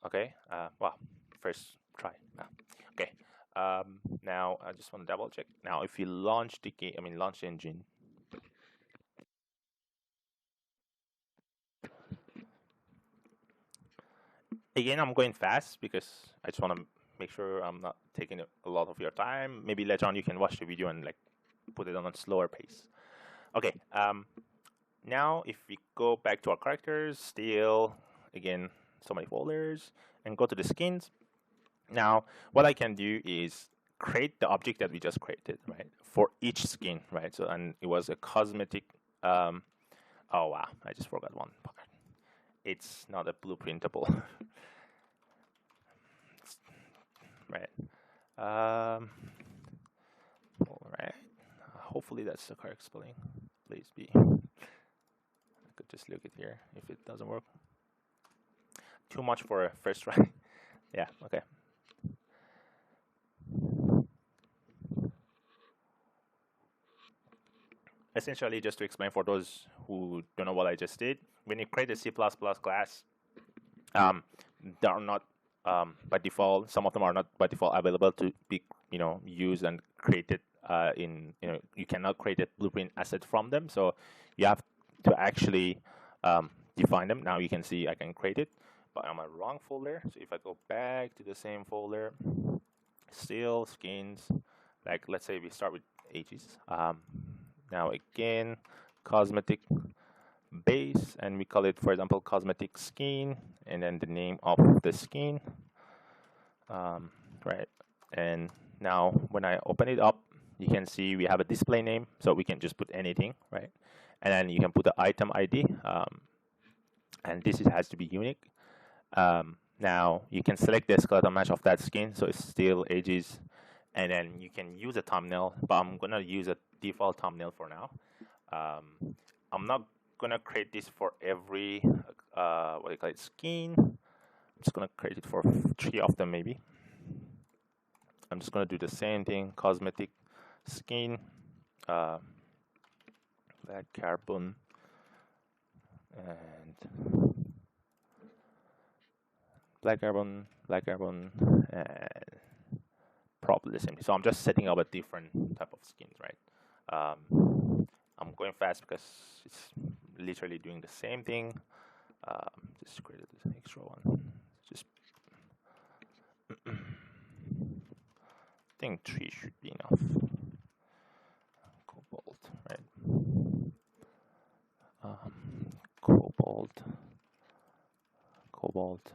okay, well, first try. Okay, now I just want to double check. Now, if you launch the game, launch the engine. Again, I'm going fast because I just want to make sure I'm not taking a lot of your time. Maybe later on you can watch the video and like put it on a slower pace. Okay, now if we go back to our characters, still, again, so many folders, and go to the skins. Now, what I can do is create the object that we just created, right, for each skin, right? So, and it was a cosmetic, oh wow, I just forgot one part. It's not a blueprintable. Right. All right. Hopefully that's the correct spelling. Please be. I could just look it here if it doesn't work. Too much for a first try. Yeah, okay. essentially, just to explain for those who don't know what I just did, when you create a C++ class, um, they are not by default. Some of them are not by default available to be used and created in you cannot create a blueprint asset from them. So you have to actually define them. Now you can see I can create it, but I'm a wrong folder. So if I go back to the same folder, still skins. Like let's say we start with ages. Now again, cosmetic base, and we call it, for example, cosmetic skin, and then the name of the skin, right? And now when I open it up, you can see we have a display name, so we can just put anything, right? And then you can put the item ID, and this has to be unique. Now you can select the skeleton mesh of that skin, so it's still ages, and then you can use a thumbnail, but I'm gonna use a default thumbnail for now. I'm not gonna create this for every what do you call it, skin. I'm just gonna create it for 3 of them maybe. I'm just gonna do the same thing, cosmetic skin, black carbon, and black carbon, and probably the same. So I'm just setting up a different type of skins, right? I'm going fast because it's literally doing the same thing. Just created this extra one. Just I think 3 should be enough. Cobalt, right? Cobalt,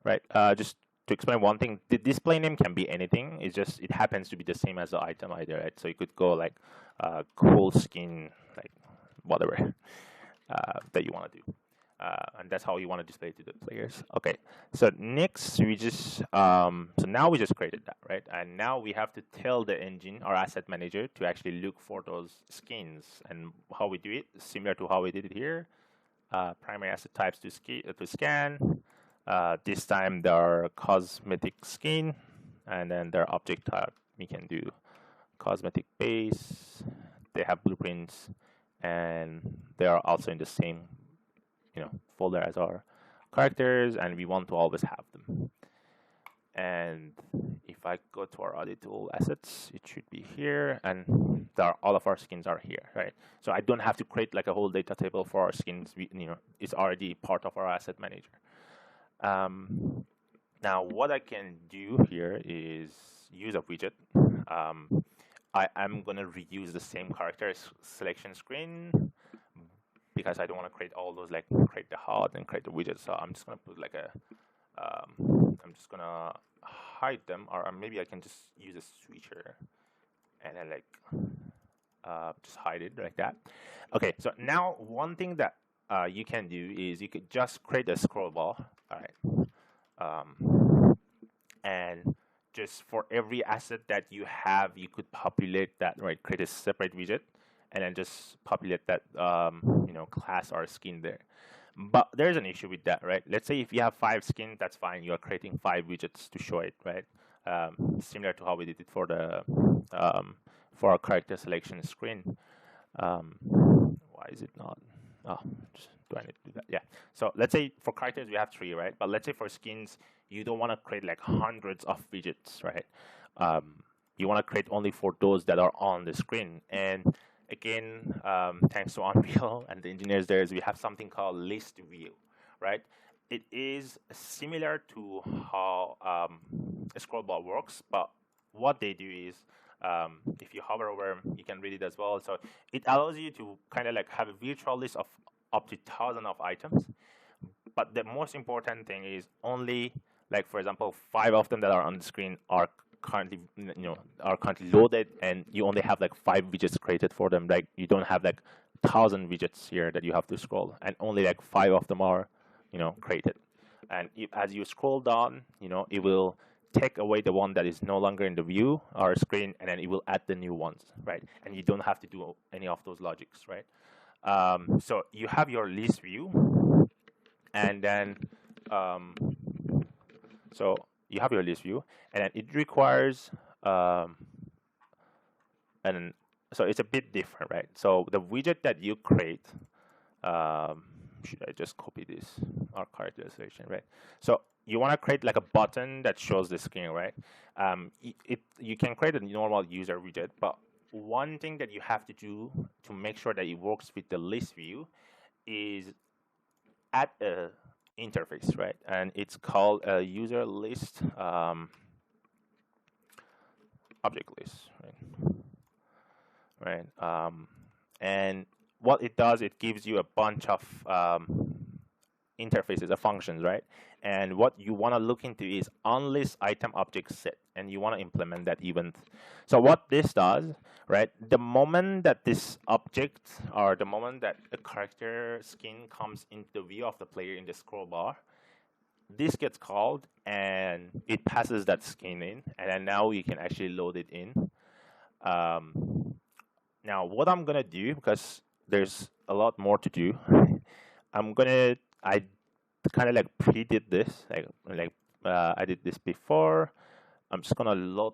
right? Just to explain one thing, the display name can be anything. It's just it happens to be the same as the item ID, right? So you could go like cool skin, like whatever that you want to do. And that's how you want to display it to the players. Okay, so next we just so now we just created that, right? And now we have to tell the engine, our asset manager, to actually look for those skins. And how we do it, similar to how we did it here. Primary asset types to scan. This time there are cosmetic skin, and then their object type we can do cosmetic base. They have blueprints, and they are also in the same folder as our characters, and we want to always have them. And if I go to our audit tool assets, it should be here, and all of our skins are here, right? So I don't have to create like a whole data table for our skins. It's already part of our asset manager. Now what I can do here is use a widget. I am gonna reuse the same character selection screen, because I don't want to create all those, like create the HUD and create the widget. So I'm just gonna put like I'm just gonna hide them, or maybe I can just use a switcher and then like just hide it like that. Okay, so now one thing that you can do is you could just create a scroll bar, all right, and just for every asset that you have, you could populate that, right? Create a separate widget, and then just populate that class or skin there. But there's an issue with that, right? Let's say if you have 5 skins, that's fine. You are creating 5 widgets to show it, right? Similar to how we did it for the for our character selection screen. Why is it not? Oh, do I need to do that? Yeah. So let's say for characters we have 3, right? But let's say for skins, you don't want to create like hundreds of widgets, right? You want to create only for those that are on the screen. And again, thanks to Unreal and the engineers there, we have something called list view, right? It is similar to how a scroll bar works, but what they do is if you hover over, you can read it as well. So it allows you to kind of like have a virtual list of up to 1,000 of items. But the most important thing is only, like for example, 5 of them that are on the screen are currently loaded, and you only have like 5 widgets created for them. Like you don't have like 1,000 widgets here that you have to scroll, and only like 5 of them are created. And as you scroll down, it will take away the one that is no longer in the view or screen, and then it will add the new ones, right? And you don't have to do any of those logics, right? So you have your list view, and then so you have your list view, and then it requires a so it's a bit different, right? So the widget that you create, um, should I just copy this our character illustration, right? So you want to create like a button that shows the screen, right? You can create a normal user widget, but one thing that you have to do to make sure that it works with the list view is add a interface, right? And it's called a user list object list, right? And what it does, it gives you a bunch of interfaces, the functions, right? And what you want to look into is onList item object set, and you want to implement that event. So what this does, right? The moment that this object or the moment that a character skin comes into the view of the player in the scroll bar, this gets called and it passes that skin in, and then now you can actually load it in. Now, what I'm gonna do, because there's a lot more to do, I kind of like pre-did this, I did this before. I'm just gonna load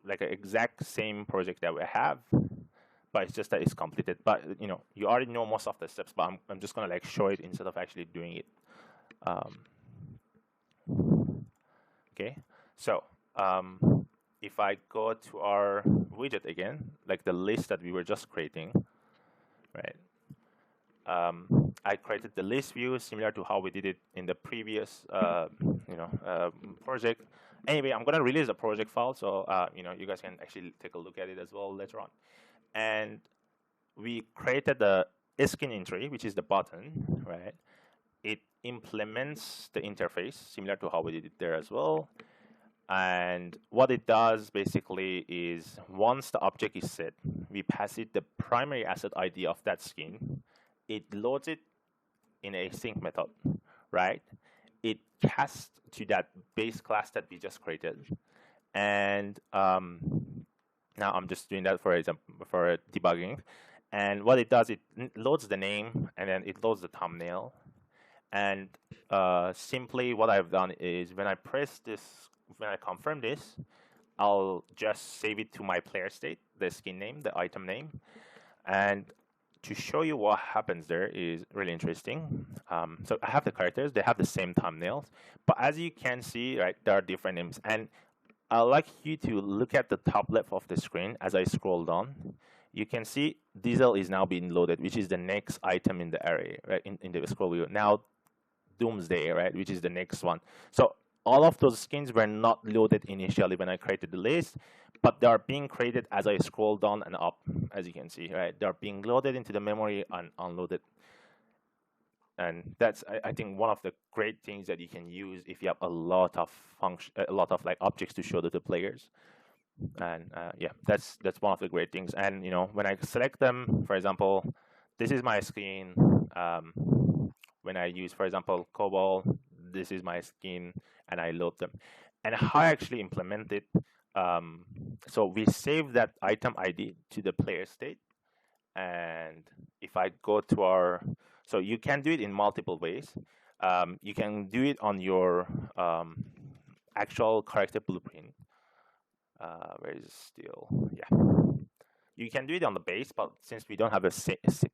like an exact same project that we have, but it's just that it's completed. But you already know most of the steps, but I'm just gonna like show it instead of actually doing it. Okay, so if I go to our widget again, like the list that we were just creating, right? I created the list view similar to how we did it in the previous, project. Anyway, I'm gonna release a project file, so you guys can actually take a look at it as well later on. And we created the skin entry, which is the button, right? It implements the interface similar to how we did it there as well. And what it does basically is once the object is set, we pass it the primary asset ID of that skin. It loads it in a sync method, right? It casts to that base class that we just created. And now I'm just doing that for example for debugging. And what it does, it loads the name and then it loads the thumbnail. And simply what I've done is when I confirm this, I'll just save it to my player state, the skin name, the item name. And to show you what happens there is really interesting. So I have the characters, they have the same thumbnails, but as you can see, right, there are different names. And I'd like you to look at the top left of the screen as I scroll down. You can see Diesel is now being loaded, which is the next item in the array, right, in the scroll view. Now Doomsday, right, which is the next one. So all of those skins were not loaded initially when I created the list, but they are being created as I scroll down and up, as you can see, right? They're being loaded into the memory and unloaded. And that's, I think, one of the great things that you can use if you have a lot of like objects to show to the players. And yeah, that's one of the great things. And when I select them, for example, this is my skin. When I use, for example, Cobalt, this is my skin, and I load them. And how I actually implement it, so we save that item ID to the player state. And if I go to our, so you can do it in multiple ways. You can do it on your actual character blueprint. Where is it still? Yeah. You can do it on the base, but since we don't have a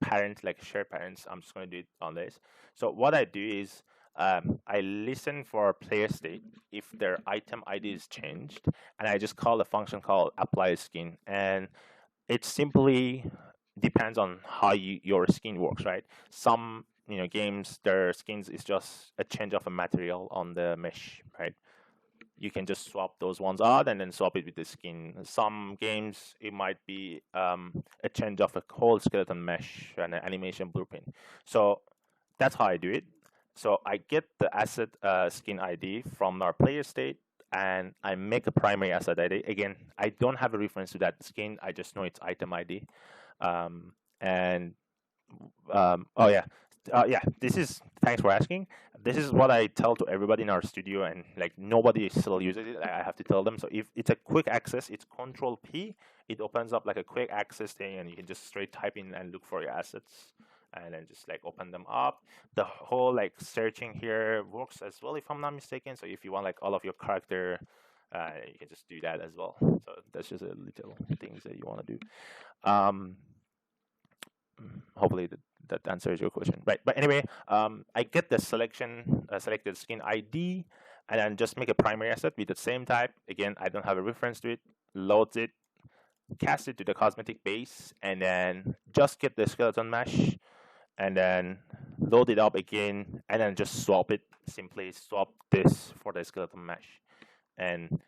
parent, like shared parents, I'm just going to do it on this. So what I do is I listen for player state if their item ID is changed, and I just call a function called apply skin. And it simply depends on how your skin works, right? Some games, their skins is just a change of a material on the mesh, right? You can just swap those ones out and then swap it with the skin. Some games, it might be a change of a whole skeleton mesh and an animation blueprint. So that's how I do it. So I get the asset skin ID from our player state, and I make a primary asset ID. Again, I don't have a reference to that skin. I just know it's item ID. And oh yeah, yeah. Thanks for asking. This is what I tell to everybody in our studio, and like nobody still uses it. I have to tell them. So if it's a quick access, it's Control P. It opens up like a quick access thing, and you can just straight type in and look for your assets, and then just like open them up. The whole like searching here works as well, if I'm not mistaken. So if you want like all of your character You can just do that as well. So that's just a little things that you want to do. Um, Hopefully that answers your question, right? But anyway, I get the selected skin ID, and then just make a primary asset with the same type. Again, I don't have a reference to it. Loads it, cast it to the cosmetic base, and then just get the skeleton mesh, and then load it up again, and then just swap it. Simply swap this for the skeleton mesh. And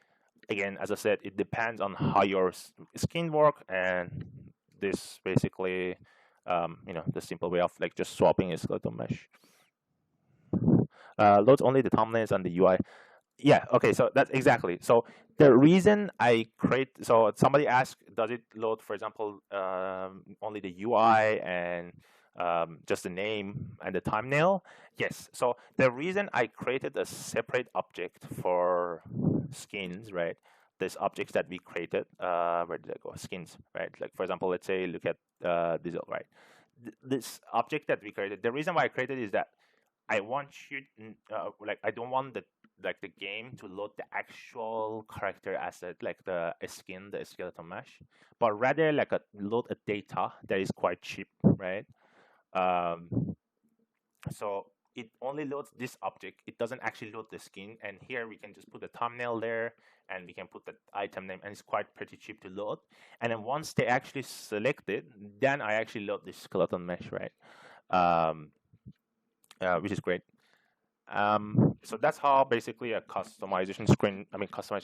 again, as I said, it depends on how your skin work, and this basically, the simple way of like just swapping a skeleton mesh. Loads only the thumbnails and the UI. Yeah, okay, so that's exactly. So the reason I create, so somebody asked, does it load, for example, only the UI and just the name and the thumbnail? Yes. So the reason I created a separate object for skins, right? This objects that we created, where did I go? Skins, right? Like for example, let's say look at Diesel, right? This object that we created. The reason why I created is that I want you like I don't want the game to load the actual character asset like the skin, the skeleton mesh, but rather like load a data that is quite cheap, right? Um, so it only loads this object. It doesn't actually load the skin. And here we can just put the thumbnail there, and we can put the item name, and it's quite pretty cheap to load. And then once they actually select it, then I actually load the skeleton mesh, right? Um, which is great. So that's how basically a customization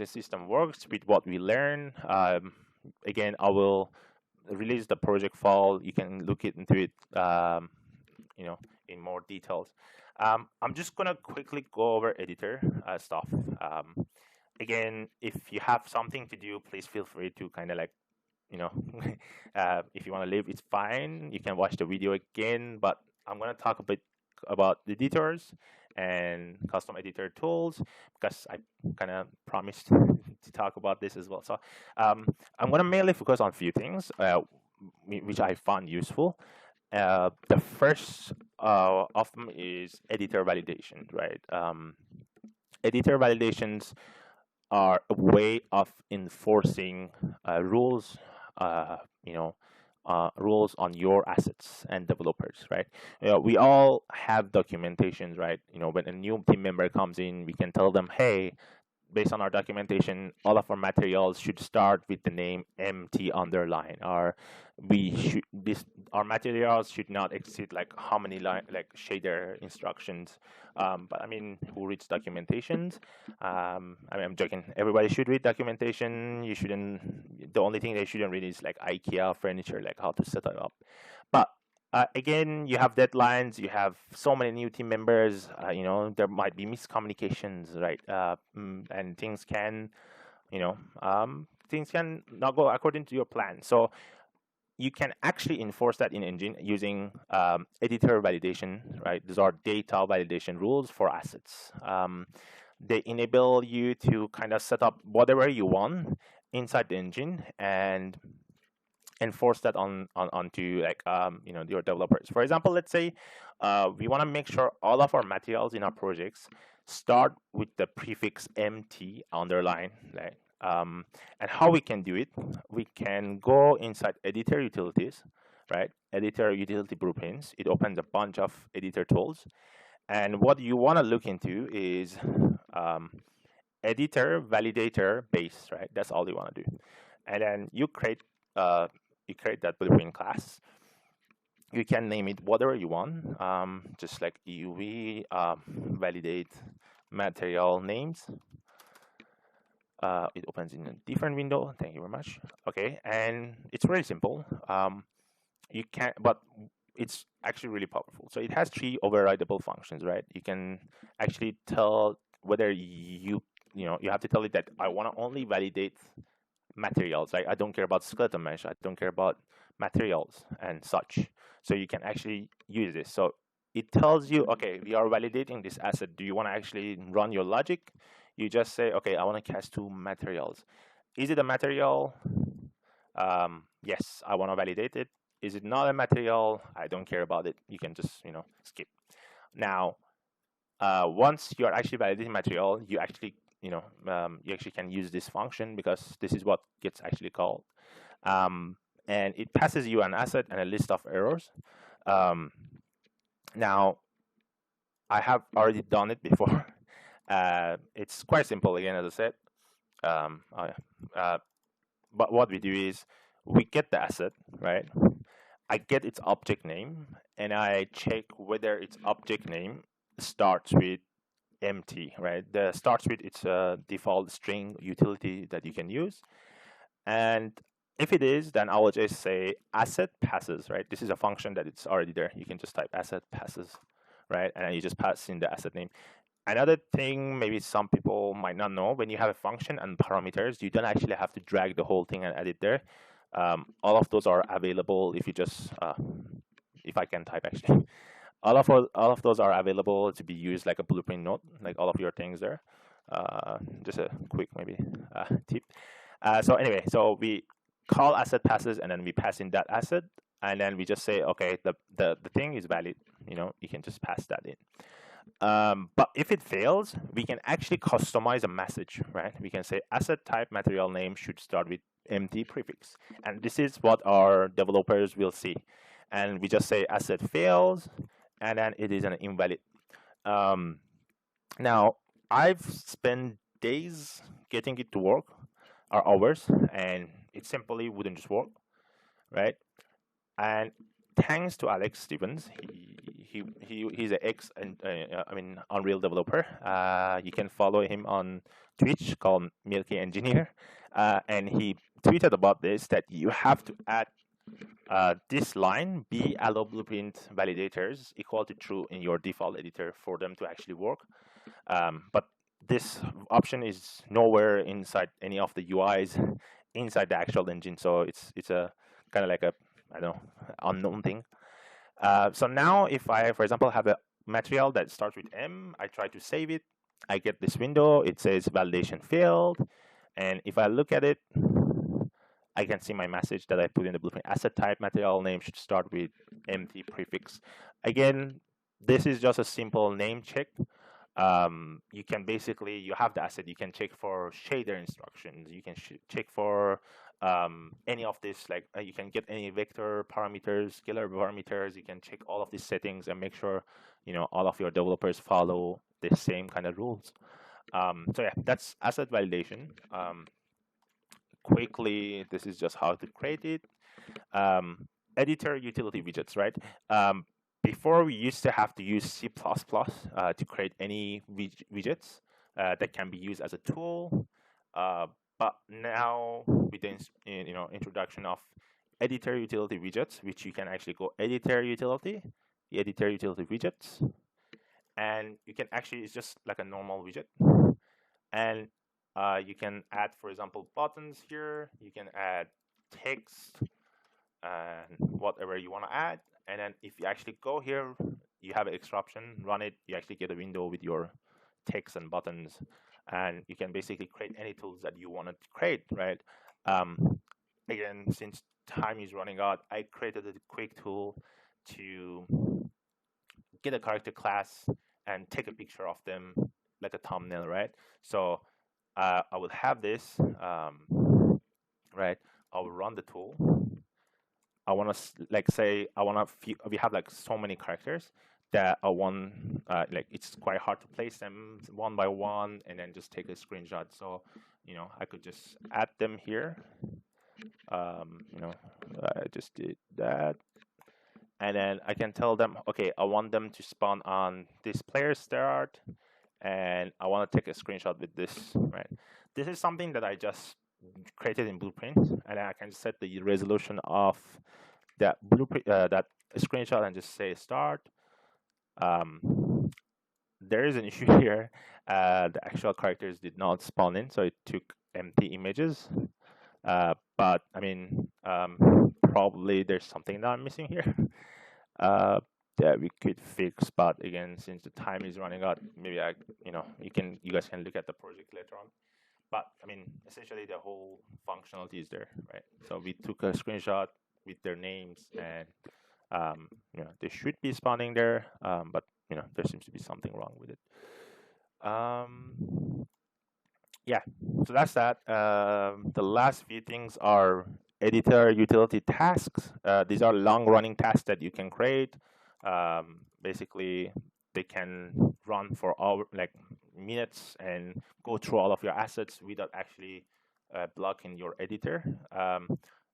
system works with what we learn. Again, I will release the project file. You can look into it, in more details. I'm just gonna quickly go over editor stuff. Again, if you have something to do, please feel free to kind of like, you know, if you want to leave, it's fine. You can watch the video again, but I'm gonna talk a bit about the editors and custom editor tools because I kind of promised to talk about this as well. So I'm going to mainly focus on a few things which I found useful. The first of them is editor validation, right? Editor validations are a way of enforcing rules, rules on your assets and developers, right? We all have documentations, right? When a new team member comes in, we can tell them, hey, based on our documentation, all of our materials should start with the name MT underline, or our materials should not exceed like how many like shader instructions. But I mean, who reads documentations? I'm joking. Everybody should read documentation. You shouldn't. The only thing they shouldn't read is like IKEA furniture, like how to set it up. But again, you have deadlines. You have so many new team members. There might be miscommunications, right? And things can, things can not go according to your plan. So you can actually enforce that in engine using editor validation, right? These are data validation rules for assets. They enable you to kind of set up whatever you want inside the engine and enforce that onto like your developers. For example, let's say we want to make sure all of our materials in our projects start with the prefix MT underline, right? And how we can do it, we can go inside editor utilities, right? Editor utility blueprints. It opens a bunch of editor tools, and what you want to look into is editor validator base, right? That's all you want to do, and then you create that blueprint class. You can name it whatever you want, just like UV validate material names. It opens in a different window. Thank you very much. Okay, and it's very simple. You can, but it's actually really powerful. So it has 3 overridable functions, right? You can actually tell whether you have to tell it that I want to only validate materials. I don't care about skeleton mesh. I don't care about materials and such. So you can actually use this. So it tells you, okay, we are validating this asset. Do you want to actually run your logic? You just say, okay, I want to cast 2 materials. Is it a material? Yes, I want to validate it. Is it not a material? I don't care about it. You can just, skip. Now, once you are actually validating material, you actually you actually can use this function because this is what gets actually called, um, and it passes you an asset and a list of errors. Um, Now I have already done it before. It's quite simple again, as I said. Oh yeah. But what we do is we get the asset, right? I get its object name, and I check whether its object name starts with empty, right? The starts with its a default string utility that you can use, and if it is, then I will just say asset passes, right? This is a function that it's already there. You can just type asset passes, right? And then you just pass in the asset name. Another thing, maybe some people might not know, when you have a function and parameters, you don't actually have to drag the whole thing and add it there. All of those are available if you just, if I can type actually, all of those are available to be used like a blueprint node, like all of your things there. Just a quick maybe tip. So anyway, so we call asset passes and then we pass in that asset, and then we just say, okay, the thing is valid. You can just pass that in. But if it fails, we can actually customize a message, right? We can say asset type material name should start with empty prefix. And this is what our developers will see. And we just say asset fails, and then it is an invalid. Um, Now, I've spent days getting it to work, or hours, and it simply wouldn't just work, right? And thanks to Alex Stevens, he's an ex and Unreal developer. You can follow him on Twitch called Milky Engineer, and he tweeted about this that you have to add this line be allow blueprint validators equal to true in your default editor for them to actually work. But this option is nowhere inside any of the UIs inside the actual engine, so it's a kind of like a, I don't know, unknown thing. So now if I, for example, have a material that starts with M, I try to save it, I get this window, it says validation failed, and if I look at it, I can see my message that I put in the blueprint. Asset type material name should start with empty prefix. Again, this is just a simple name check. You can basically, you have the asset, you can check for shader instructions, you can check for any of this, like you can get any vector parameters, scalar parameters, you can check all of these settings and make sure all of your developers follow the same kind of rules. So yeah, that's asset validation. Quickly, this is just how to create it. Editor utility widgets, right? Before, we used to have to use C++ to create any widgets that can be used as a tool. But now, with the introduction of editor utility widgets, which you can actually go editor utility, the editor utility widgets, and you can actually, it's just like a normal widget. And you can add, for example, buttons here. You can add text and whatever you want to add. And then if you actually go here, you have an extra option, run it, you actually get a window with your text and buttons. And you can basically create any tools that you want to create, right? Again, since time is running out, I created a quick tool to get a character class and take a picture of them like a thumbnail, right? So I will have this, right? I will run the tool. I want to like say I want to. We have like so many characters that I want. Like it's quite hard to place them one by one and then just take a screenshot. So I could just add them here. I just did that. And then I can tell them, okay, I want them to spawn on this player start, and I want to take a screenshot with this, right? This is something that I just created in Blueprint, and I can set the resolution of that blueprint, that screenshot, and just say start. There is an issue here. The actual characters did not spawn in, so it took empty images. But I mean, probably there's something that I'm missing here that we could fix. But again, since the time is running out, maybe you guys can look at the project later on. But I mean, essentially the whole functionality is there, right? So we took a screenshot with their names, and they should be spawning there. But there seems to be something wrong with it. Um, yeah, so that's that. The last few things are editor utility tasks. These are long running tasks that you can create. Basically, they can run for like minutes and go through all of your assets without actually blocking your editor.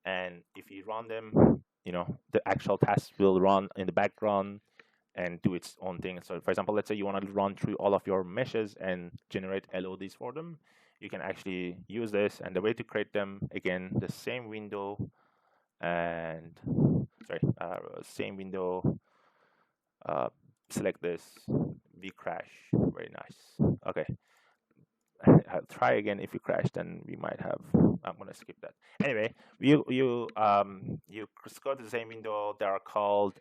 And if you run them, the actual tasks will run in the background and do its own thing. So, for example, let's say you want to run through all of your meshes and generate LODs for them. You can actually use this, and the way to create them, again, the same window, and sorry, same window. Uh, Select this, vcrash. Very nice. Okay, I'll try again. If you crash, then we might have. I'm gonna skip that. Anyway, you just go to the same window. They are called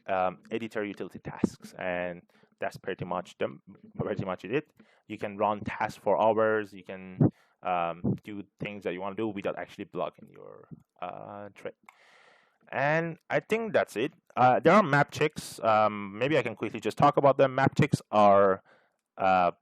editor utility tasks, and that's pretty much them. Pretty much it. You can run tasks for hours. You can do things that you want to do without actually blocking your thread. And I think that's it. There are map checks. Maybe I can quickly just talk about them. Map checks are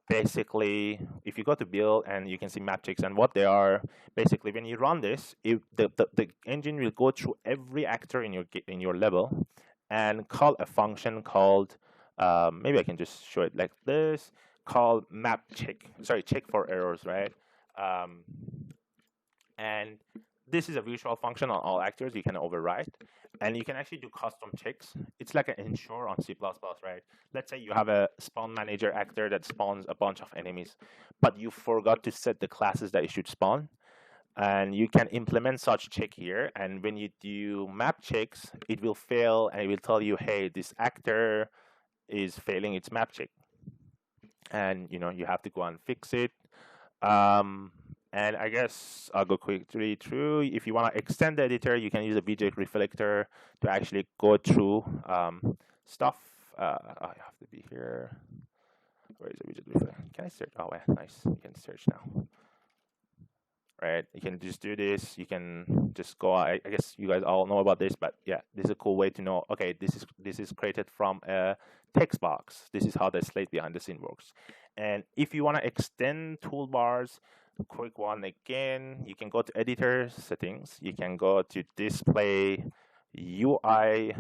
basically, if you go to build and you can see map checks and what they are, basically when you run this, the engine will go through every actor in your level and call a function called, maybe I can just show it like this, called map check. Sorry, check for errors, right? Um, and this is a virtual function on all actors. You can override, and you can actually do custom checks. It's like an ensure on C++, right? Let's say you have a spawn manager actor that spawns a bunch of enemies, but you forgot to set the classes that it should spawn. And you can implement such check here. And when you do map checks, it will fail, and it will tell you, hey, this actor is failing its map check. And you have to go and fix it. And I guess I'll go quickly through. If you want to extend the editor, you can use a VJ reflector to actually go through stuff. I have to be here. Where is the VJ reflector? Can I search? Oh, yeah, nice. You can search now. Right, you can just do this. You can just go. I guess you guys all know about this, but yeah, this is a cool way to know. Okay, this is created from a text box. This is how the slate behind the scene works. And if you want to extend toolbars, quick one again, you can go to editor settings. You can go to display UI,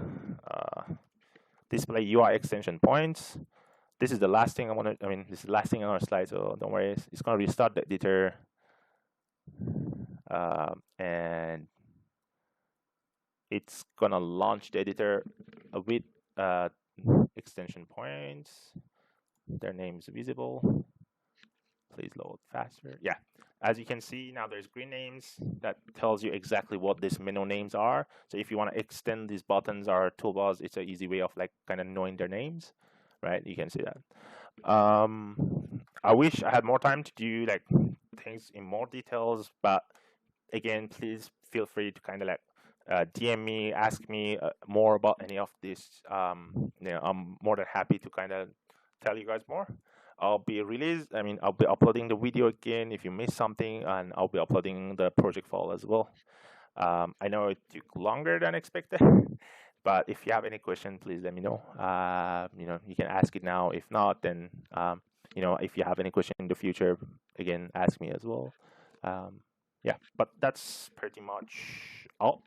display UI extension points. This is the last thing I want to. I mean, this is the last thing on our slide, so don't worry. It's going to restart the editor. And it's gonna launch the editor with extension points. Their name is visible. Please load faster. Yeah, as you can see now, there's green names that tells you exactly what these menu names are. So if you want to extend these buttons or toolbars, it's an easy way of like kind of knowing their names, right? You can see that. I wish I had more time to do like things in more details, but again, please feel free to kind of like DM me, ask me more about any of this. I'm more than happy to kind of tell you guys more. I'll be uploading the video again if you missed something, and I'll be uploading the project file as well. I know it took longer than expected, but if you have any question, please let me know. You can ask it now. If not, then if you have any question in the future, again, ask me as well. Yeah, but that's pretty much all.